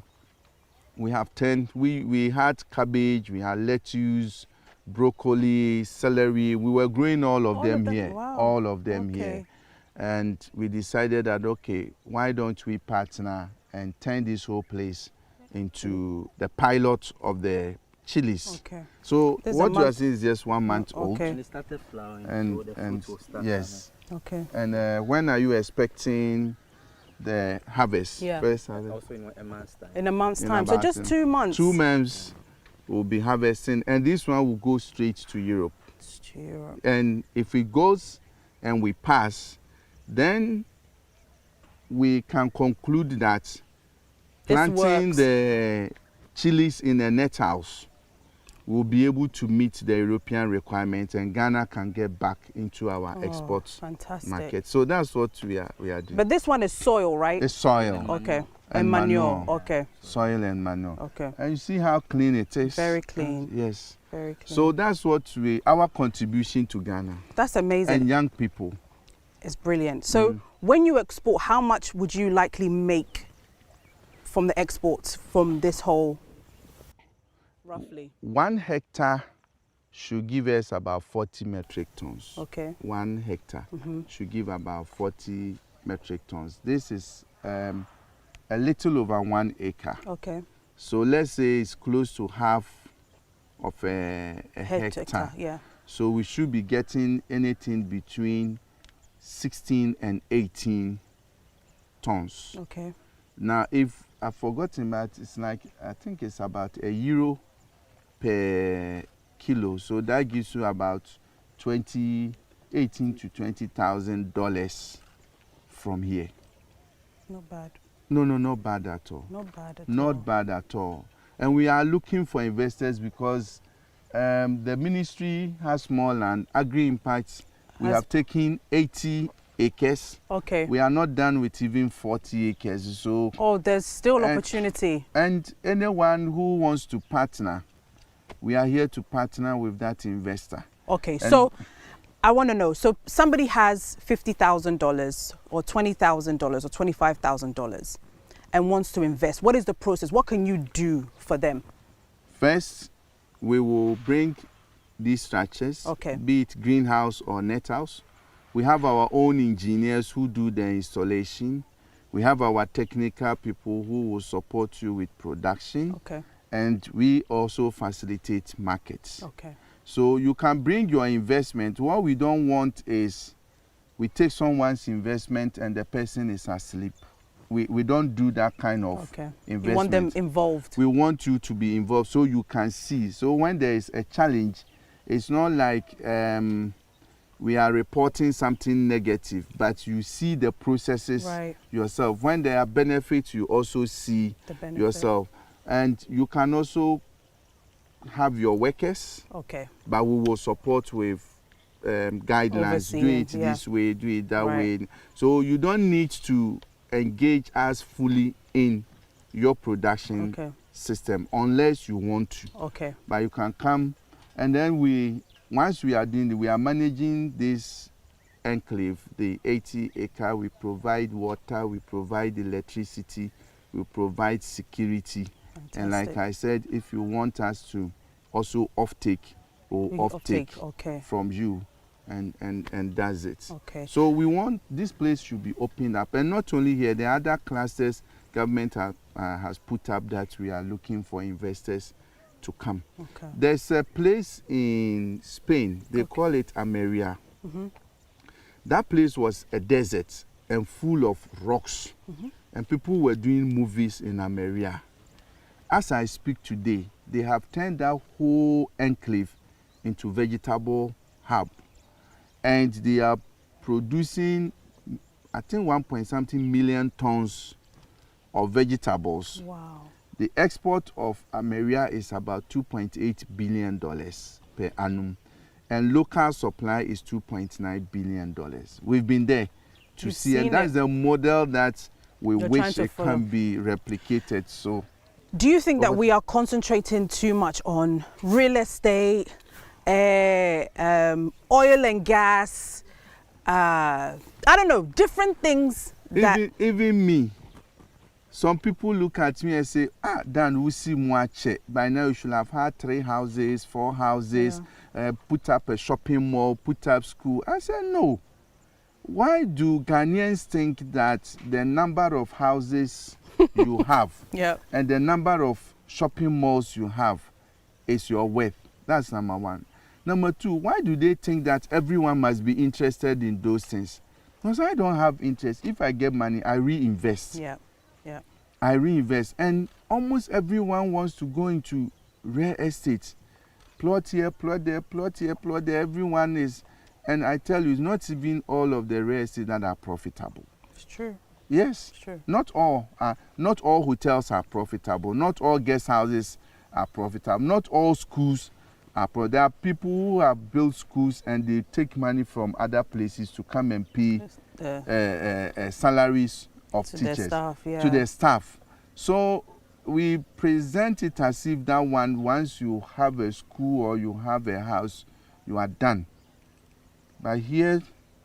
we have we had cabbage, we had lettuce, broccoli, celery. We were growing all of them here. Wow. All of them here. And we decided that, okay, why don't we partner and turn this whole place into the pilot of the chilies. So what you are seeing is just 1 month old. And it started flowering, so the fruit will start coming. And when are you expecting the harvest? Yeah. First harvest? Also in a month's time. In a month's time. So just 2 months. 2 months, we'll be harvesting, and this one will go straight to Europe. And if it goes and we pass, then we can conclude that planting the chilies in a net house will be able to meet the European requirements, and Ghana can get back into our export market. So that's what we are doing. But this one is soil, right? It's soil. Okay. And manure. Okay. Soil and manure. Okay. And you see how clean it is. Very clean. Yes. Very clean. So that's what our contribution to Ghana. That's amazing. And young people. It's brilliant. So when you export, how much would you likely make from the exports from this whole, roughly? 1 hectare should give us about 40 metric tons. Okay. 1 hectare should give about 40 metric tons. This is a little over 1 acre. Okay. So let's say it's close to half of a hectare. Yeah. So we should be getting anything between 16 and 18 tons. Okay. Now, if I've forgotten that, it's like, I think it's about €1 per kilo. So that gives you about $18,000 to $20,000 from here. Not bad. No, not bad at all. Not bad at all. Not bad at all. And we are looking for investors because the ministry has more land. Agri Impact, we have taken 80 acres. Okay. We are not done with even 40 acres. So there's still opportunity. And anyone who wants to partner, we are here to partner with that investor. Okay, so I want to know, so somebody has $50,000 or $20,000 or $25,000 and wants to invest. What is the process? What can you do for them? First, we will bring these structures, be it greenhouse or net house. We have our own engineers who do the installation. We have our technical people who will support you with production. Okay. And we also facilitate markets. Okay. So you can bring your investment. What we don't want is we take someone's investment and the person is asleep. We don't do that kind of investment. You want them involved. We want you to be involved so you can see. So when there is a challenge, it's not like we are reporting something negative, but you see the processes yourself. When there are benefits, you also see yourself. And you can also have your workers, but we will support with guidelines. Do it this way, do it that way. So you don't need to engage us fully in your production system unless you want to. But you can come, and then once we are doing we are managing this enclave, the 80 acre. We provide water, we provide electricity, we provide security. Fantastic. And like I said, if you want us to also offtake from you, and does it. So we want this place should be opened up, and not only here, the other clusters government has put up that we are looking for investors to come. There's a place in Spain, they call it Ameria. That place was a desert and full of rocks, and people were doing movies in Ameria. As I speak today, they have turned that whole enclave into vegetable hub. And they are producing, I think, 1.something million tons of vegetables. Wow. The export of Ameria is about $2.8 billion per annum. And local supply is $2.9 billion. We've been there to see, and that's the model that we wish it can be replicated. So, do you think that we are concentrating too much on real estate, oil and gas, I don't know, different things that... Even me, some people look at me and say, Dan, we see Mwache. By now you should have had 3 houses, 4 houses, put up a shopping mall, put up school. I said, no. Why do Ghanaians think that the number of houses you have and the number of shopping malls you have is your worth? That's number one. Number two, why do they think that everyone must be interested in those things? Because I don't have interest. If I get money, I reinvest. I reinvest. And almost everyone wants to go into real estate. Plot here, plot there, plot here, plot there. Everyone is, and I tell you, it's not even all of the real estate that are profitable. It's true. Yes. It's true. Not all hotels are profitable. Not all guest houses are profitable. Not all schools are profitable. There are people who have built schools and they take money from other places to come and pay salaries of teachers to their staff. So we present it as if that one, once you have a school or you have a house, you are done. But here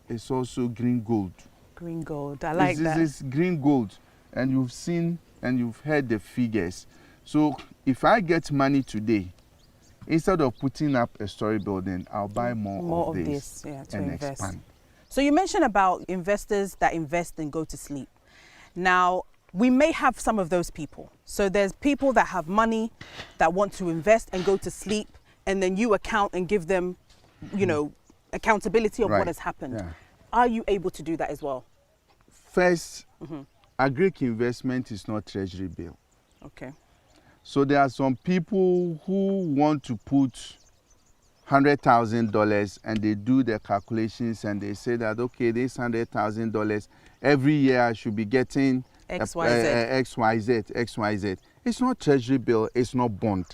it's also green gold. Green gold, I like that. This is green gold, and you've seen and you've heard the figures. So if I get money today, instead of putting up a story building, I'll buy more of this to and invest. expand. So you mentioned about investors that invest and go to sleep. Now, we may have some of those people. So there's people that have money that want to invest and go to sleep, and then you account and give them, accountability of what has happened. Yeah. Are you able to do that as well? First, agric investment is not treasury bill. Okay. So there are some people who want to put $100,000 and they do the calculations and they say that, okay, this $100,000, every year I should be getting XYZ. It's not treasury bill, it's not bond.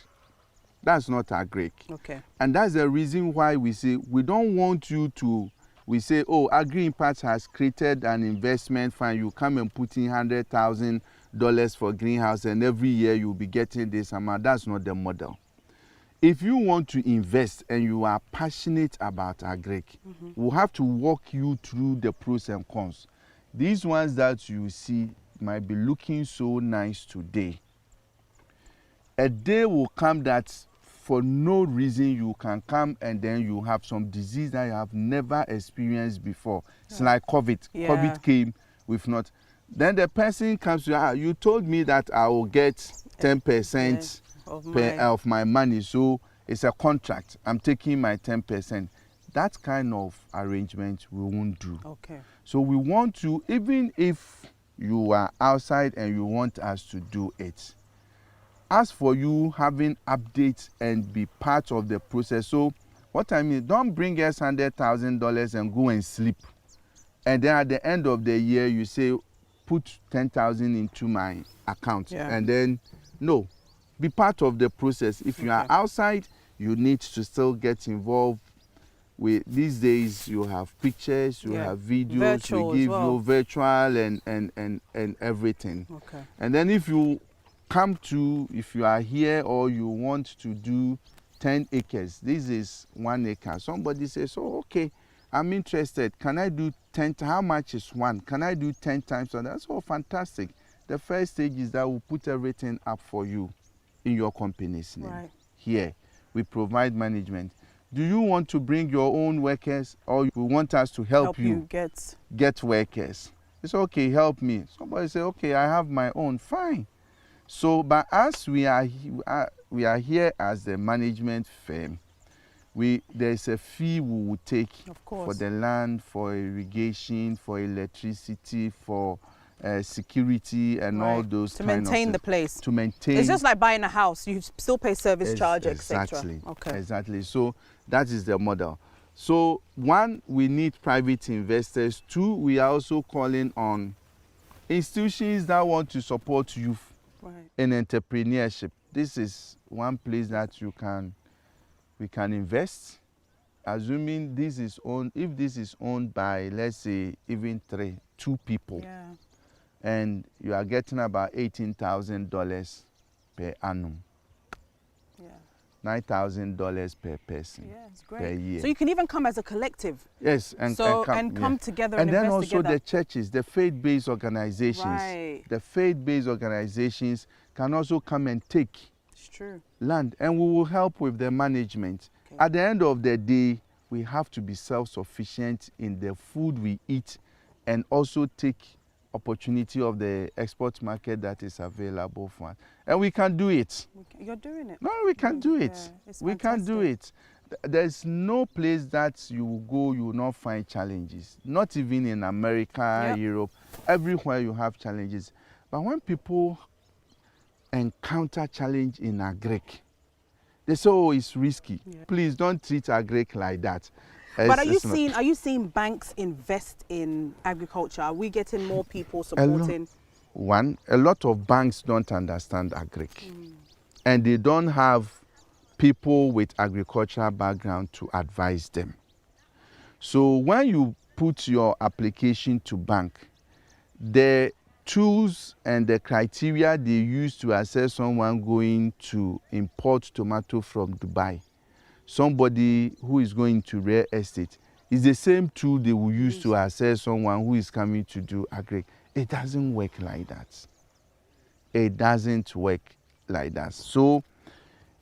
That's not agric. Okay. And that's the reason why we say we don't want you to, we say, oh, Agri Impact has created an investment fund. You come and put in $100,000 for greenhouse and every year you'll be getting this amount. That's not the model. If you want to invest and you are passionate about agric, we'll have to walk you through the pros and cons. These ones that you see might be looking so nice today. A day will come that for no reason you can come and then you have some disease that you have never experienced before. It's like COVID. Yeah. COVID came with not. Then the person comes to you, you told me that I will get 10% of my money, so it's a contract. I'm taking my 10%. That kind of arrangement we won't do. Okay. So we want to, even if you are outside and you want us to do it, as for you having updates and be part of the process. So what I mean, don't bring us $100,000 and go and sleep. And then at the end of the year, you say, put 10,000 into my account. Yeah. And then, no, be part of the process. If you are outside, you need to still get involved. These days, you have pictures, you have videos, virtual we give you virtual and everything. Okay. And then if you are here or you want to do 10 acres, this is 1 acre. Somebody says, oh, okay, I'm interested. Can I do 10? How much is one? Can I do 10 times? So that's all fantastic. The first stage is that we'll put everything up for you in your company's name. Right. Here, we provide management. Do you want to bring your own workers or you want us to help you get workers? It's okay, help me. Somebody say, okay, I have my own, fine. So, but as we are here as the management firm, there's a fee we will take for the land, for irrigation, for electricity, for security and all those to maintain the place. To maintain. It's just like buying a house. You still pay service charge, etc. Exactly. Okay. Exactly. So that is the model. So one, we need private investors. Two, we are also calling on institutions that want to support youth in entrepreneurship. This is one place that we can invest, assuming this is owned. If this is owned by, let's say, even two people, and you are getting about $18,000 per annum. $9,000 per person per year. So you can even come as a collective. Yes, and come together and then invest also together. the churches, the faith-based organizations. Right. The faith-based organizations can also come and take land, and we will help with the management. Okay. At the end of the day, we have to be self-sufficient in the food we eat, and also take opportunity of the export market that is available for us. And we can do it. You're doing it. No, we can do it. We can do it. There's no place that you will go, you will not find challenges. Not even in America, Europe. Everywhere you have challenges. But when people encounter challenge in agric, They say, oh, it's risky. Yeah. Please don't treat agric like that. But are you seeing banks invest in agriculture? Are we getting more people supporting? A lot of banks don't understand agric. And they don't have people with agricultural background to advise them. So when you put your application to bank, the tools and the criteria they use to assess someone going to import tomato from Dubai, somebody who is going to real estate, is the same tool they will use to assess someone who is coming to do agric. It doesn't work like that. It doesn't work like that. So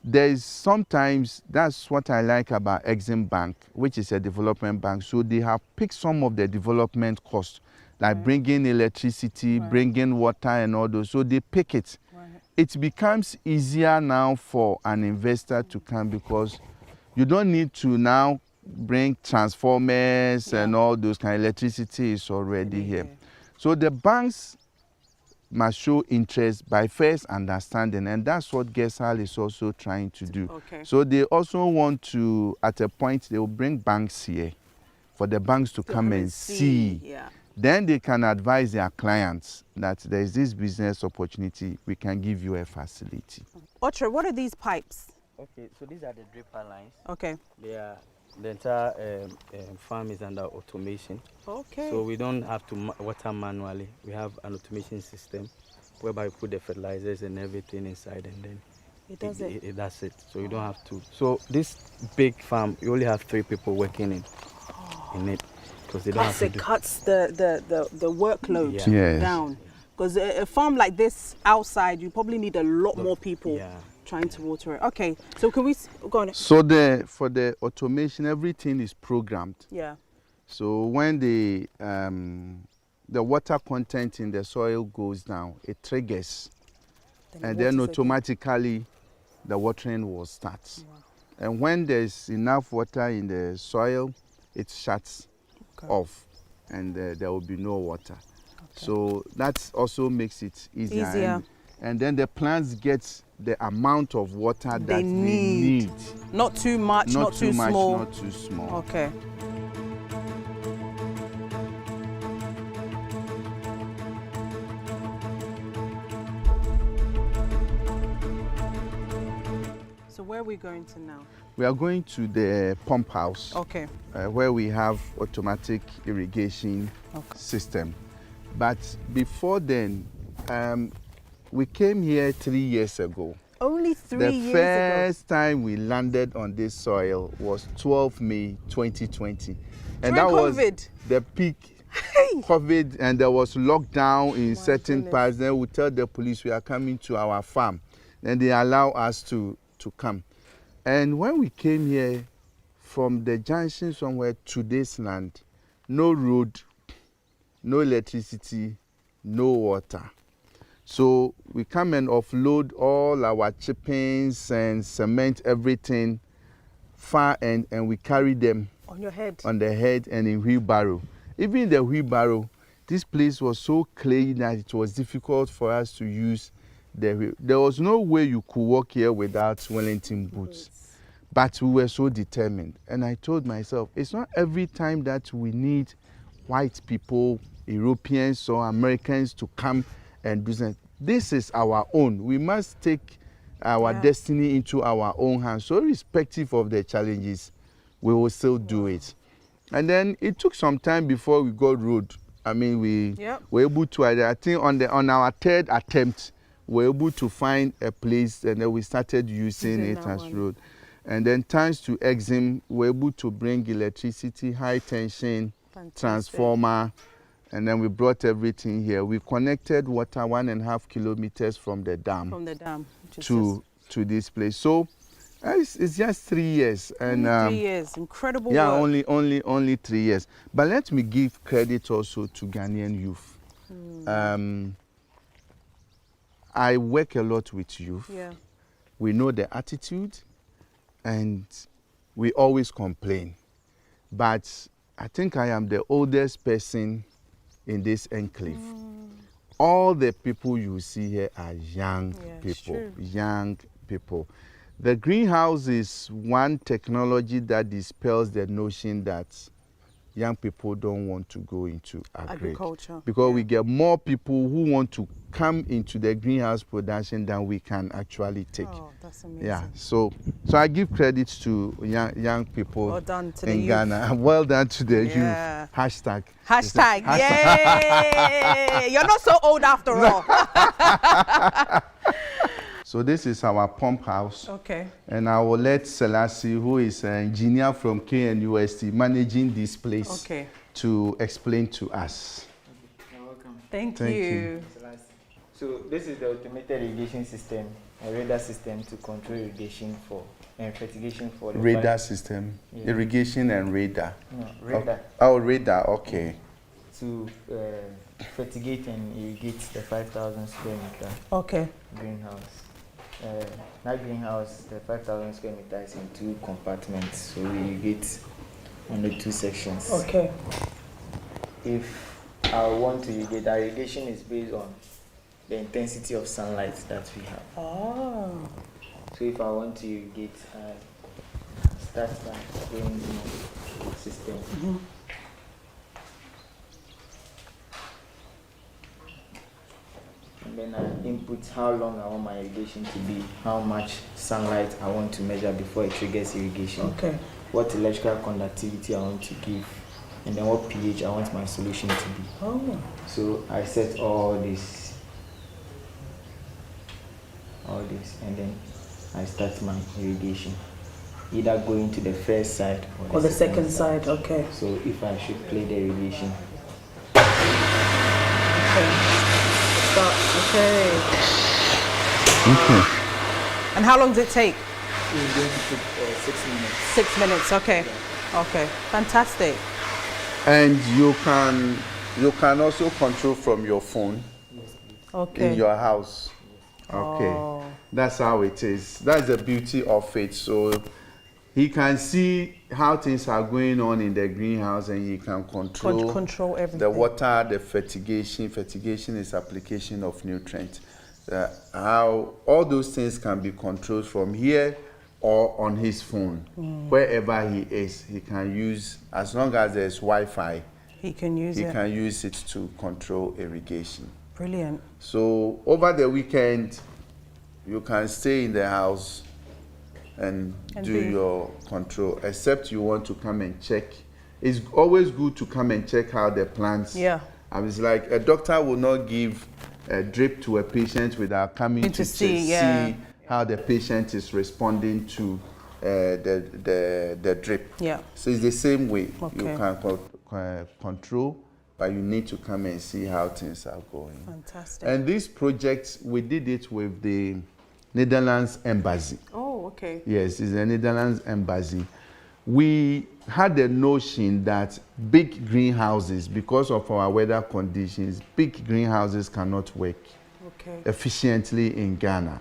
there's sometimes, that's what I like about Exim Bank, which is a development bank. So they have picked some of the development costs, like bringing electricity, bringing water and all those. So they pick it. It becomes easier now for an investor to come because you don't need to now bring transformers and all those kind of electricity is already here. So the banks must show interest by first understanding, and that's what GESAL is also trying to do. So they also want to, at a point, they will bring banks here for the banks to come and see. Then they can advise their clients that there is this business opportunity, we can give you a facility. Otre, what are these pipes? Okay, so these are the dripper lines. Okay. They are, the entire farm is under automation. Okay. So we don't have to water manually. We have an automation system whereby we put the fertilizers and everything inside, and then it does it. That's it. So you don't have to. So this big farm, you only have 3 people working in it. Because they don't have to it cuts the workload down. Because a farm like this outside, you probably need a lot more people trying to water it. Okay, so can we go on? So for the automation, everything is programmed. Yeah. So when the water content in the soil goes down, it triggers, and then automatically the watering will start. Wow. And when there's enough water in the soil, it shuts off, and there will be no water. So that also makes it easier. And then the plants get the amount of water that they need. Not too much, not too small. Not too small. Okay. So where are we going to now? We are going to the pump house. Okay. Where we have automatic irrigation system. But before then, we came here 3 years ago. Only 3 years ago? The first time we landed on this soil was 12 May 2020. And that was the peak COVID, and there was lockdown in certain parts. Then we tell the police we are coming to our farm. Then they allow us to come. And when we came here from the junction somewhere to this land, no road, no electricity, no water. So we come and offload all our chippings and cement, everything far end, and we carry them on your head, on the head, and in wheelbarrow. Even the wheelbarrow, this place was so clay that it was difficult for us to use the wheel. There was no way you could walk here without Wellington boots. But we were so determined. And I told myself, it's not every time that we need white people, Europeans or Americans to come and do something. This is our own. We must take our destiny into our own hands. So irrespective of the challenges, we will still do it. And then it took some time before we got road. I mean, we were able to, I think on our third attempt, we were able to find a place, and then we started using it as road. And then thanks to Exim, we were able to bring electricity, high tension, transformer, and then we brought everything here. We connected water 1.5 kilometers from the dam. To this place. So it's just 3 years. And 3 years, incredible work. Only 3 years. But let me give credit also to Ghanaian youth. I work a lot with youth. Yeah. We know the attitude, and we always complain. But I think I am the oldest person in this enclave. All the people you see here are young people. Young people. The greenhouse is one technology that dispels the notion that young people don't want to go into agriculture. Because we get more people who want to come into the greenhouse production than we can actually take. Oh, that's amazing. Yeah, so I give credit to young people well done to in the Ghana. youth. Well done to the youth. Hashtag, Hashtag. yay! You're not so old after all. So this is our pump house. Okay. And I will let Selassie, who is an engineer from KNUST, managing this place, to explain to us. You're welcome. Thank you. So this is the automated irrigation system, a radar system to control irrigation and fertigation for the radar system, irrigation and radar. No, radar. Oh, radar. Okay. To fertigate and irrigate the 5,000 square meter greenhouse. That greenhouse, the 5,000 square meters in 2 compartments, so we irrigate on the 2 sections. Okay. If I want to irrigate, the irrigation is based on the intensity of sunlight that we have. Oh. So if I want to irrigate, I start by going in the system. Mm-hmm. And then I input how long I want my irrigation to be, how much sunlight I want to measure before it triggers irrigation, what electrical conductivity I want to give, and then what pH I want my solution to be. Oh. So I set all this, and then I start my irrigation. Either going to the first side or the second side. Okay. So if I should play the irrigation. Okay. And how long does it take? It's going to take 6 minutes. 6 minutes. Okay. Okay. Fantastic. And you can also control from your phone. In your house. Okay. That's how it is. That's the beauty of it. So he can see how things are going on in the greenhouse, and he can control everything. The water, the fertigation. Fertigation is application of nutrients. How all those things can be controlled from here or on his phone. Wherever he is, he can use, as long as there's Wi-Fi, he can use it to control irrigation. Brilliant. So over the weekend, you can stay in the house and do your control, except you want to come and check. It's always good to come and check how the plants. Yeah. I was like, a doctor will not give a drip to a patient without coming to see how the patient is responding to the drip. Yeah. So it's the same way. You can control, but you need to come and see how things are going. Fantastic. And this project, we did it with the Netherlands Embassy. Oh, okay. Yes, it's the Netherlands Embassy. We had the notion that big greenhouses, because of our weather conditions, big greenhouses cannot work efficiently in Ghana.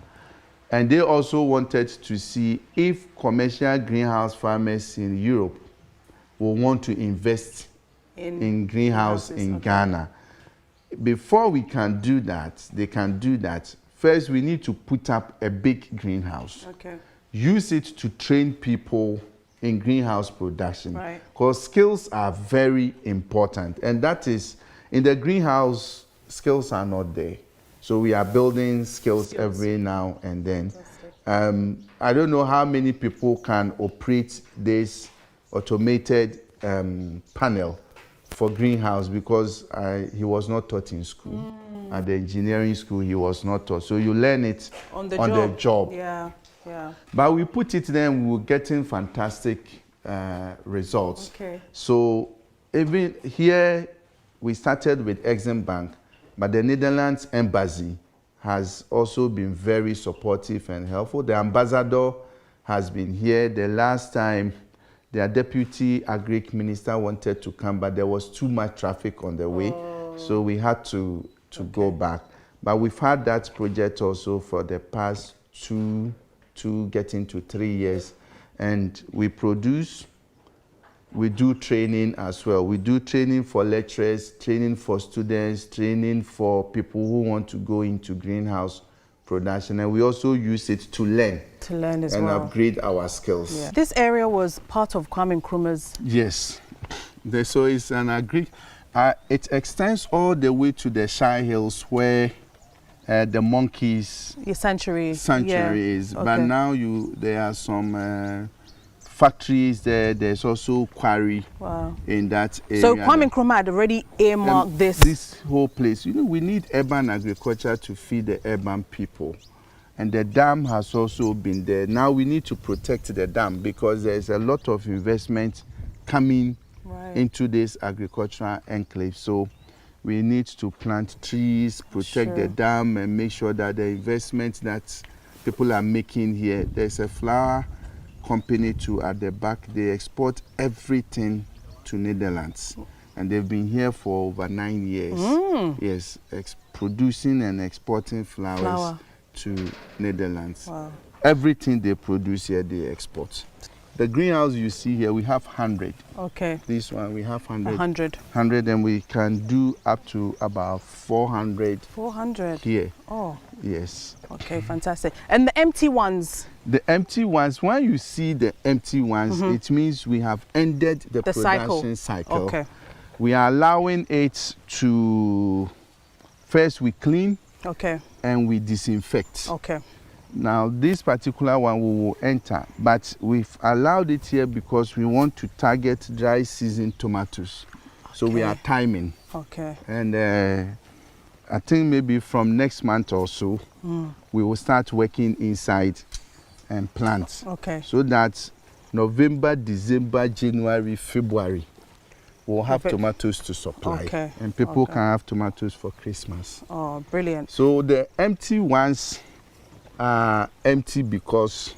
And they also wanted to see if commercial greenhouse farmers in Europe will want to invest in greenhouse in Ghana. Before we can do that, they can do that. First, we need to put up a big greenhouse. Use it to train people in greenhouse production. Because skills are very important. And that is, in the greenhouse, skills are not there. So we are building skills every now and then. I don't know how many people can operate this automated panel for greenhouse, because he was not taught in school. At the engineering school, he was not taught. So you learn it on the job. Yeah, yeah. But we put it there, and we're getting fantastic results. So even here, we started with Exim Bank, but the Netherlands Embassy has also been very supportive and helpful. The ambassador has been here. The last time, their deputy agric minister wanted to come, but there was too much traffic on the way, so we had to go back. But we've had that project also for the past two getting to 3 years, and we produce. We do training as well. We do training for lecturers, training for students, training for people who want to go into greenhouse production, and we also use it to learn. To learn as and well. Upgrade our skills. Yeah. This area was part of Kwame Nkrumah's. Yes. So it's an it extends all the way to the Shire Hills where the monkeys sanctuary is. Okay. But now there are some factories there. There's also quarry in that area. So Kwame Nkrumah had already earmarked this whole place. You know, we need urban agriculture to feed the urban people. And the dam has also been there. Now we need to protect the dam because there's a lot of investment coming into this agricultural enclave. So we need to plant trees, protect the dam, and make sure that the investment that people are making here, there's a flour company too at the back. They export everything to Netherlands. And they've been here for over 9 years. Yes, producing and exporting flowers to Netherlands. Wow. Everything they produce here, they export. The greenhouse you see here, we have 100. Okay. This one, we have 100. 100. 100, and we can do up to about 400. 400? Here. Oh. Yes. Okay, fantastic. And the empty ones? The empty ones, when you see the empty ones, it means we have ended the production cycle. Okay. We are allowing it to, first we clean. Okay. And we disinfect. Okay. Now this particular one we will enter, but we've allowed it here because we want to target dry season tomatoes. So we are timing. Okay. And I think maybe from next month or so, we will start working inside and plant. Okay. So that November, December, January, February, we'll have tomatoes to supply. Okay. And people can have tomatoes for Christmas. Oh, brilliant. So the empty ones are empty because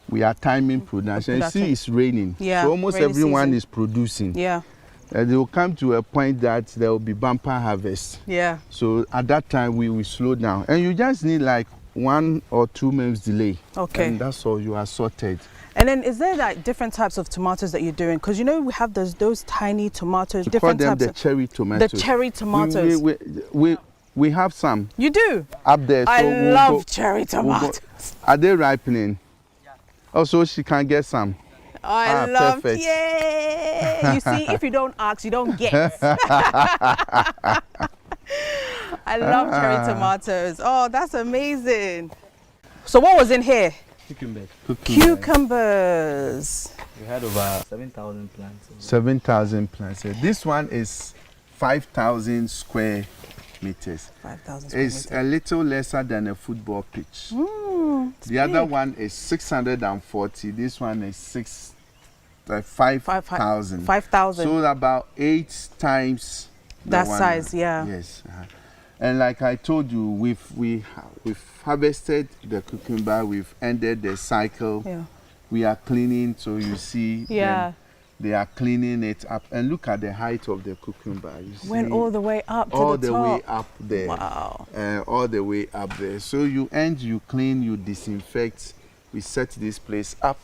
we are timing production. You see, it's raining. Yeah, so almost everyone is producing. Yeah. They will come to a point that there will be bumper harvest. Yeah. So at that time, we will slow down. And you just need like 1 or 2 months delay. Okay. And that's all, you are sorted. And then is there like different types of tomatoes that you're doing? Because you know we have those tiny tomatoes, We different call them types the cherry tomatoes. The cherry tomatoes. We have some. You do? Up there. So I love cherry tomatoes. Are they ripening? Yeah. Also, she can get some. I love perfect. Yay! You see, if you don't ask, you don't get. I love cherry tomatoes. Oh, that's amazing. So what was in here? Cucumbers. We had over 7,000 plants. 7,000 plants. This one is 5,000 square meters. 5,000 square meters. It's a little lesser than a football pitch. The other one is 640. This one is 5,000. 5,000. So about 8 times that size, yeah. Yes. And like I told you, we've harvested the cucumber. We've ended the cycle. Yeah. We are cleaning, so you see. Yeah. They are cleaning it up, and look at the height of the cucumber. You see, went all the way up to the top. all the way up there. Wow. All the way up there. So you clean, you disinfect. We set this place up,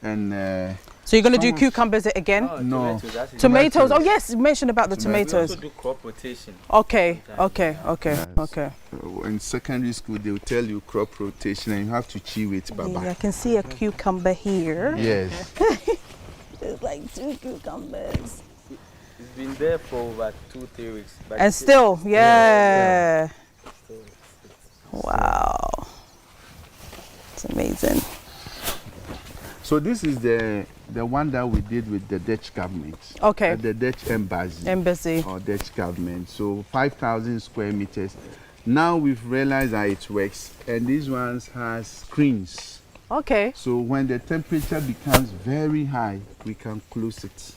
and. So you're going to do cucumbers again? Oh, no. Tomatoes. Oh yes, you mentioned about the tomatoes. We also do crop rotation. Okay. In secondary school, they will tell you crop rotation, and you have to chew it. Yeah, I can see a cucumber here. Yes. It's like 2 cucumbers. It's been there for over 2-3 weeks. And still, yeah. Wow. It's amazing. So this is the one that we did with the Dutch government. Okay. The Dutch embassy. Embassy. Or Dutch government. So 5,000 square meters. Now we've realized that it works, and these ones has screens. Okay. So when the temperature becomes very high, we can close it.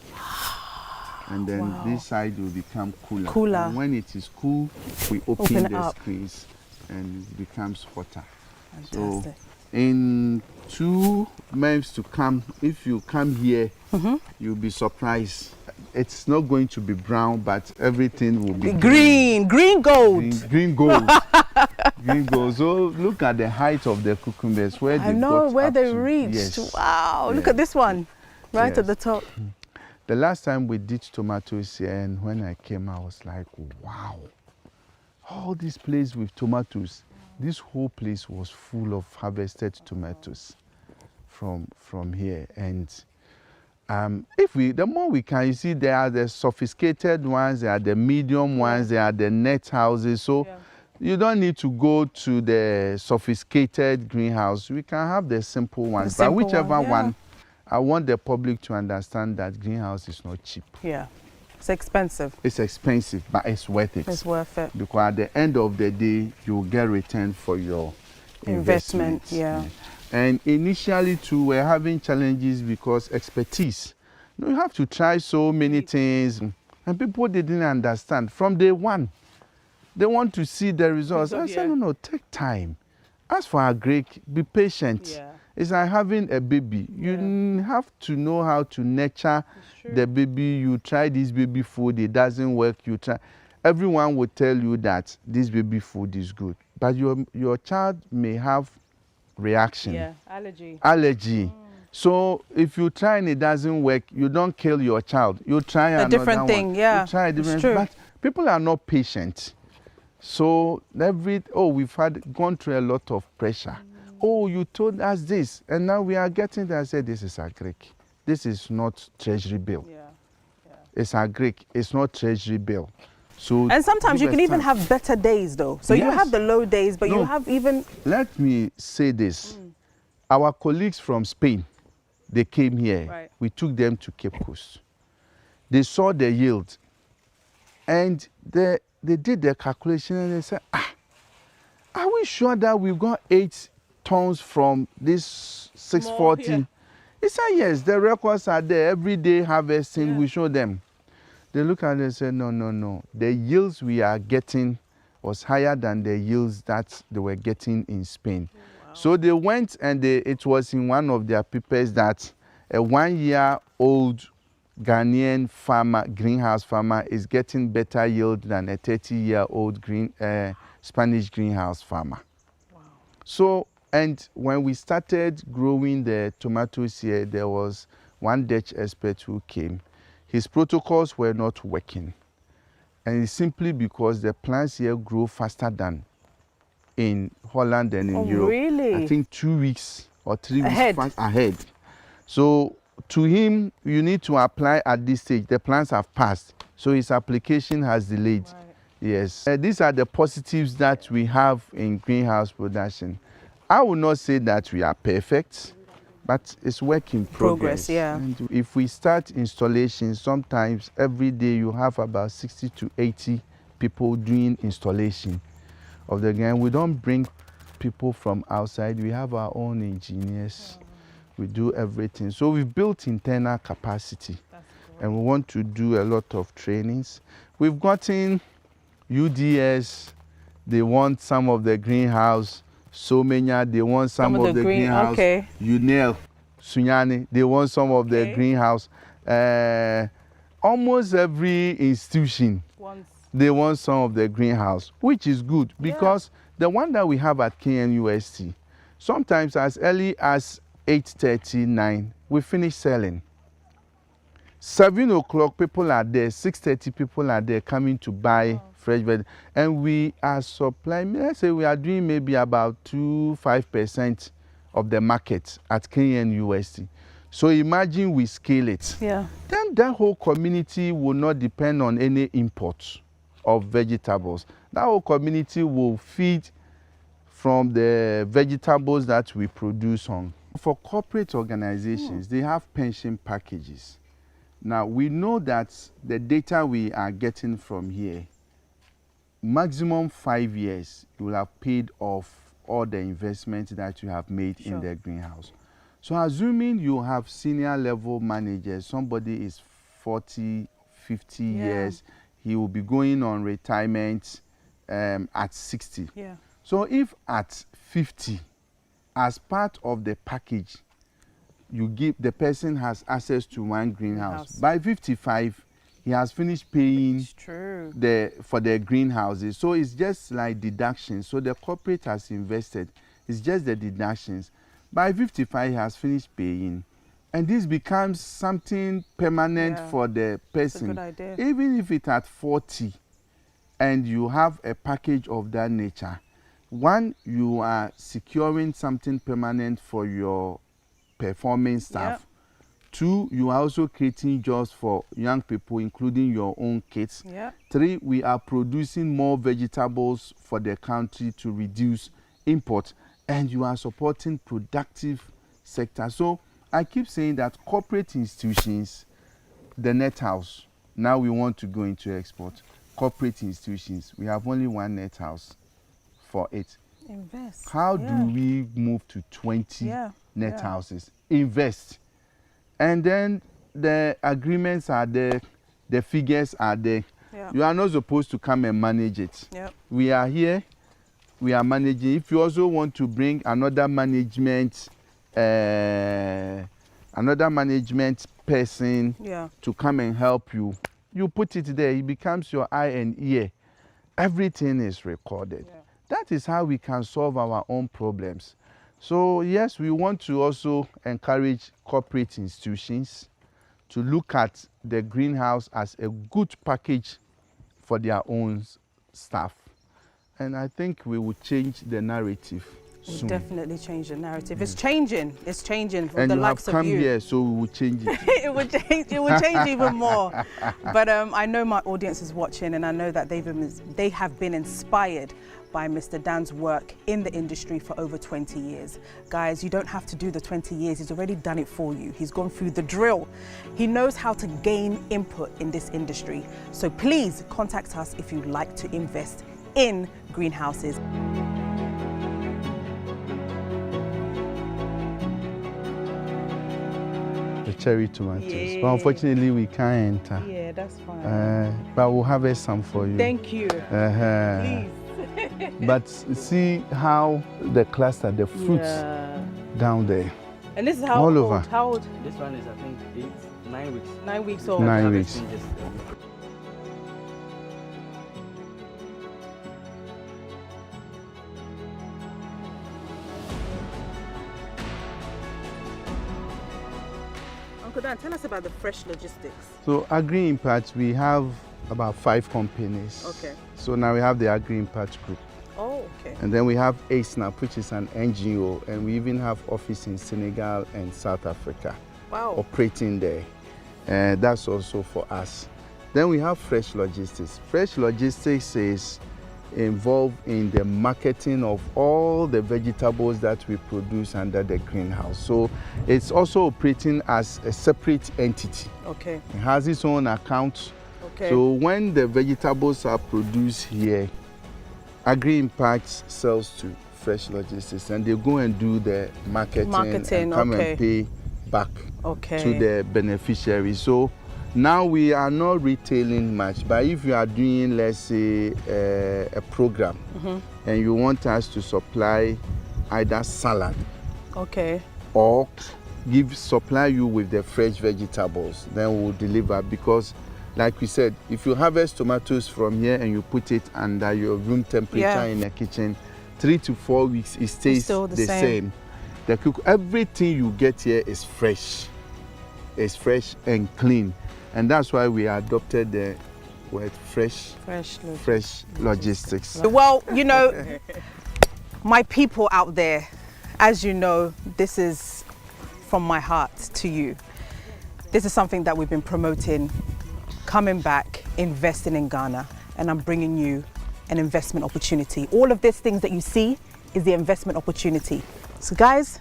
And then this side will become cooler. And when it is cool, we open the screens and it becomes hotter. Fantastic. So in 2 months to come, if you come here, you'll be surprised. It's not going to be brown, but everything will be green gold. Green gold. Green gold. So look at the height of the cucumbers where they reached. Yes. Wow. Yes. Look at this one, right at the top. The last time we did tomatoes here, and when I came, I was like, wow, all this place with tomatoes. this whole place was full of harvested tomatoes from here. And the more we can, you see, there are the sophisticated ones, there are the medium ones, there are the net houses. So you don't need to go to the sophisticated greenhouse. We can have the simple ones. But whichever one, I want the public to understand that greenhouse is not cheap. Yeah. It's expensive. It's expensive, but it's worth it. It's worth it. Because at the end of the day, you'll get return for your investment. Yeah. And initially, too, we're having challenges because expertise. You have to try so many things, and people didn't understand. From day one, they want to see the results. I said, no, take time. As for agric, be patient. Yeah. It's like having a baby. You have to know how to nurture the baby. You try this baby food, it doesn't work. You try. Everyone will tell you that this baby food is good, but your child may have reaction. Yeah, allergy. So if you try and it doesn't work, you don't kill your child. You try a different thing. One. Yeah, you try a different. It's true. But people are not patient. So we've gone through a lot of pressure. Oh, you told us this, and now we are getting there. I said, this is agric. This is not treasury bill. Yeah. It's agric. It's not treasury bill. So and sometimes you can even have better days, though. So you have the low days, but you have even. Let me say this: our colleagues from Spain, they came here. Right. We took them to Cape Coast. They saw the yield, and they did their calculation, and they said, are we sure that we've got 8 tons from this 640? He said, yes, the records are there. Every day harvesting, we show them. They look at it and say, no. The yields we are getting was higher than the yields that they were getting in Spain. Wow. So they went and it was in one of their papers that a 1-year-old Ghanaian farmer, greenhouse farmer, is getting better yield than a 30-year-old Spanish greenhouse farmer. Wow. So, and when we started growing the tomatoes here, there was one Dutch expert who came. His protocols were not working. And it's simply because the plants here grow faster than in Holland and in Europe. Really? I think 2 weeks or 3 weeks ahead. So to him, you need to apply at this stage. The plants have passed. So his application has delayed. Right. Yes. These are the positives that we have in greenhouse production. I will not say that we are perfect, but it's work in progress. Yeah. And if we start installation, sometimes every day you have about 60 to 80 people doing installation of the ground. We don't bring people from outside. We have our own engineers. We do everything. So we've built internal capacity. And we want to do a lot of trainings. We've gotten UDS. They want some of the greenhouse. Somenya, they want some of the greenhouse. Okay. UNEL, Sunyani, they want some of the greenhouse. Almost every institution, they want some of the greenhouse, which is good because the one that we have at KNUST, sometimes as early as 8:30, 9, we finish selling. 7 o'clock, people are there. 6:30, people are there coming to buy fresh vegetables. And we are supplying, let's say we are doing maybe about 5% of the market at KNUST. So imagine we scale it. Yeah. Then that whole community will not depend on any imports of vegetables. That whole community will feed from the vegetables that we produce on. For corporate organizations, they have pension packages. Now, we know that the data we are getting from here, maximum 5 years, you will have paid off all the investments that you have made in the greenhouse. So assuming you have senior level managers, somebody is 40, 50 years, he will be going on retirement at 60. Yeah. So if at 50, as part of the package, you give, the person has access to one greenhouse. By 55, he has finished paying for the greenhouses. So it's just like deductions. So the corporate has invested. It's just the deductions. By 55, he has finished paying. And this becomes something permanent for the person. That's a good idea. Even if it's at 40 and you have a package of that nature, one, you are securing something permanent for your performing staff. Yep. 2, you are also creating jobs for young people, including your own kids. Yep. 3, we are producing more vegetables for the country to reduce import, and you are supporting productive sector. So I keep saying that corporate institutions, the net house, now we want to go into export. Corporate institutions, we have only one net house for it. Invest. How do we move to 20 net houses? Invest. And then the agreements are there, the figures are there. Yeah. You are not supposed to come and manage it. Yep. We are here, we are managing. If you also want to bring another management person to come and help you, you put it there. It becomes your eye and ear. Everything is recorded. Yeah. That is how we can solve our own problems. So yes, we want to also encourage corporate institutions to look at the greenhouse as a good package for their own staff. And I think we will change the narrative soon. We'll definitely change the narrative. It's changing. It's changing for and the you likes have come of you. Here, so we will change it. It will change even more. But I know my audience is watching, and I know that they have been inspired by Mr. Dan's work in the industry for over 20 years. Guys, you don't have to do the 20 years. He's already done it for you. He's gone through the drill. He knows how to gain input in this industry. So please contact us if you'd like to invest in greenhouses. The cherry tomatoes. But unfortunately, we can't enter. Yeah, that's fine. But we'll harvest some for you. Thank you. Please. But see how the cluster, the fruits down there. And this is how all old? Over. How old? This one is, I think, 9 weeks. 9 weeks old. 9 weeks. Uncle Dan, tell us about the fresh logistics. So Agri Impact, we have about 5 companies. Okay. So now we have the Agri Impact Group. Oh, okay. And then we have ASNAP, which is an NGO, and we even have office in Senegal and South Africa. Wow. Operating there. That's also for us. Then we have Fresh Logistics. Fresh Logistics is involved in the marketing of all the vegetables that we produce under the greenhouse. So it's also operating as a separate entity. Okay. It has its own account. Okay. So when the vegetables are produced here, Agri Impact sells to Fresh Logistics, and they go and do the marketing and come and pay back to the beneficiary. So now we are not retailing much, but if you are doing, let's say, a program and you want us to supply either salad or supply you with the fresh vegetables, then we'll deliver. Because like we said, if you harvest tomatoes from here and you put it under your room temperature in the kitchen, 3 to 4 weeks, it stays the same. Everything you get here is fresh. It's fresh and clean. And that's why we adopted the word fresh logistics. Well, you know, my people out there, as you know, this is from my heart to you. This is something that we've been promoting, coming back, investing in Ghana, and I'm bringing you an investment opportunity. All of these things that you see is the investment opportunity. So guys,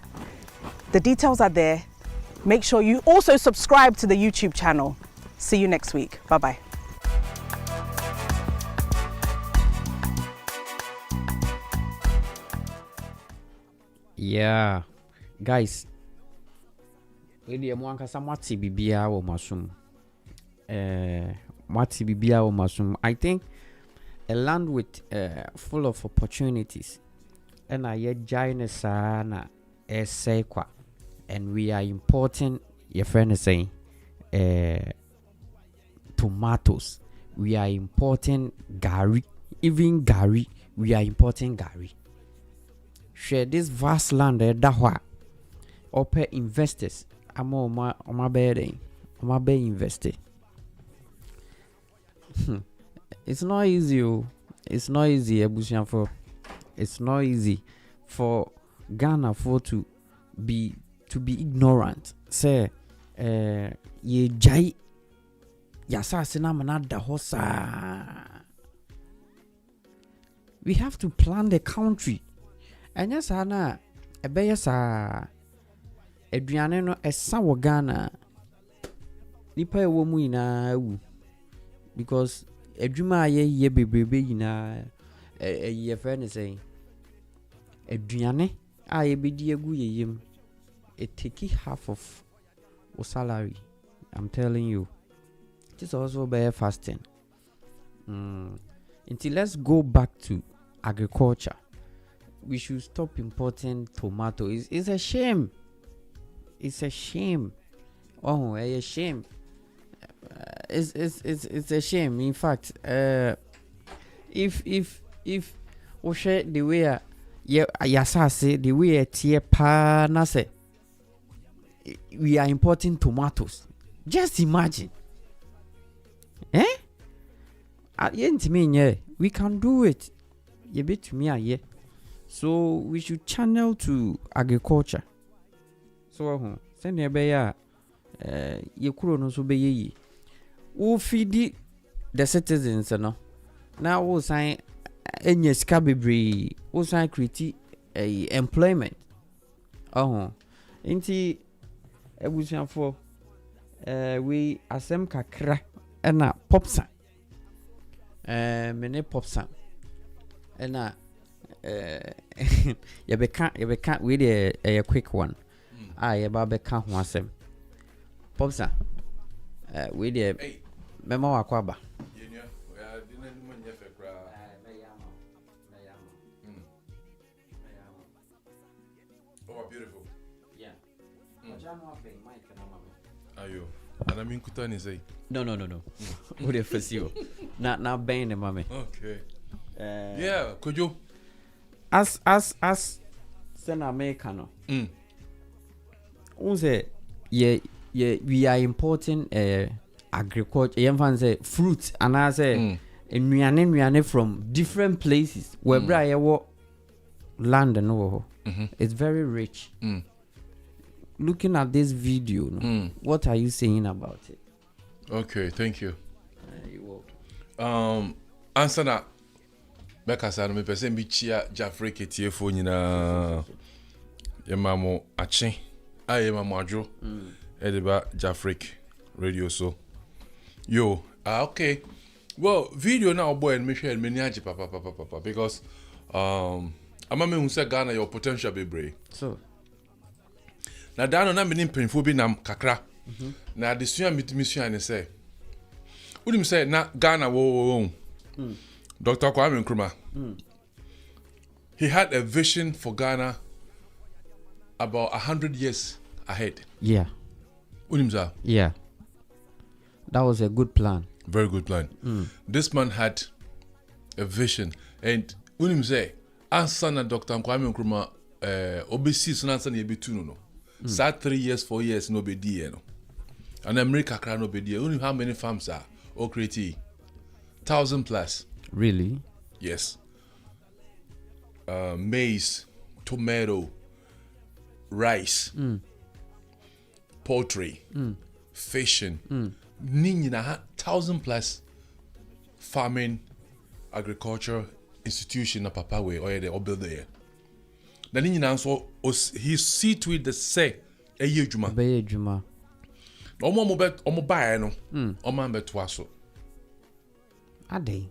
the details are there. Make sure you also subscribe to the YouTube channel. See you next week. Bye-bye. Yeah, guys. Really, mwati bibia wo masum. Mwati bibia wo masum. I think a land with full of opportunities. And I giant sana esekwa. And we are importing, your friend is saying, tomatoes. We are importing gari. Even gari, we are importing gari. Share this vast land dahwa. Open investors. Oma be invested. It's not easy. It's not easy, Ebusianfo. it's not easy for Ghana to be ignorant. Say, ye jai yasasina manada hosa. We have to plan the country. And yes, Anna, a bayasa, a Drianeno, a Sawa Ghana, Nipa womuina, because a Juma ye baby na a ye friend is saying, a Driane, I be dear guyim, a take half of salary. I'm telling you, it is also by fasting. Until let's go back to agriculture. We should stop importing tomato. It's a shame. It's a shame. Oh, a shame. It's a shame. In fact, if we share the way yasase the way tie pa na say we are importing tomatoes. Just imagine. We can do it. You bet me. So we should channel to agriculture. So send your ye kuro no so be ye. Who feed the citizens no. Now we sign any scabebre, we sign create employment. Inti ebusian for we asem kakra na popsa. Mene popsa. Na you can't with a quick one. I about can't want them. Popsa, with a memo aquaba. Oh, beautiful. Yeah. Are you? And I mean, Kutani say, no. What if it's you? Not bang the mommy. Okay. Yeah, could you? As Sen Americano. Unse we are importing agriculture. Yemfan say fruit and I say nnuane from different places. Wherever I walk land and over. It's very rich. Looking at this video, what are you saying about it? Okay, thank you. You're welcome. Answer that. Bekasa no me pese bi chia Jafre Ketiefo nyina ye mamo ache aye mamo adwo edeba Jafre radio so yo okay, well video now boy and me share me ni age papa because ama me hu say Ghana your potential be brave so na dano na me ni penfo bi nam kakra na adesua mitimi ne say udim say na Ghana wo Dr. Kwame Nkrumah, he had a vision for Ghana about 100 years ahead. Yeah. Unimza? Yeah. That was a good plan. Very good plan. This man had a vision. And Unimza, answer Dr. Kwame Nkrumah, obesi sunansa ni ebetu no. Sa 3 years, 4 years, no be die no. And America kra no be die. Unim how many farms are? O create 1,000 plus. Really? Yes. Maize, tomato, rice, poultry, fishing. Nina 1,000 plus farming, agriculture institution na papa we or the build there. Na nina so he see to it the say eye adwuma. Be adwuma. Omo buy no. Omo bet waso. Adey.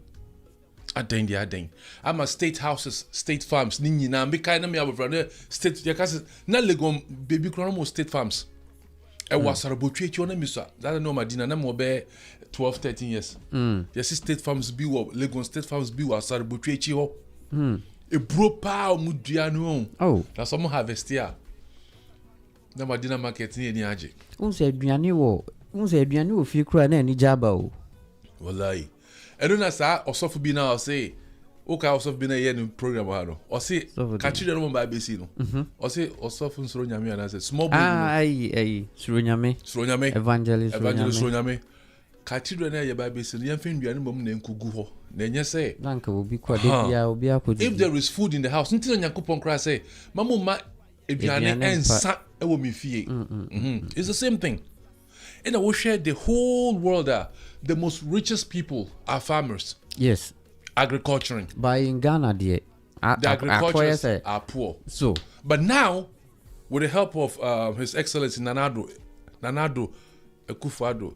Adeng. I'm a state houses, state farms. Nina, me kind of me have state. Yakas na legom baby crono state farms. I was a butcher on a missa. That no madina na mo be 12-13 years. Yes, state farms be what Legon state farms be was a butcher ho. A bro pow mudiano. Oh, that's some harvest here. Na madina market ni any aje. Unse aduane wo fi kura na ni jaba o. Wallahi. I don't know say osofu bi na say okay osofu bi na here no program ha no. O say catch the no ba besi no. O say osofu nsoro nyame ana say small boy. Ai suro nyame. Evangelist suro nyame. Catch the na ye ba besi no ye fin duane mom na nkugu ho. Then you say, if there is food in the house, until Nyankopon cry say, Mamma, Ediane and Sa ewo mi fie. It's the same thing. And I will share the whole world the most richest people are farmers. Yes. Agriculturing. But in Ghana, the agriculturists are poor. So, but now, with the help of His Excellency Nana Addo Akufo-Addo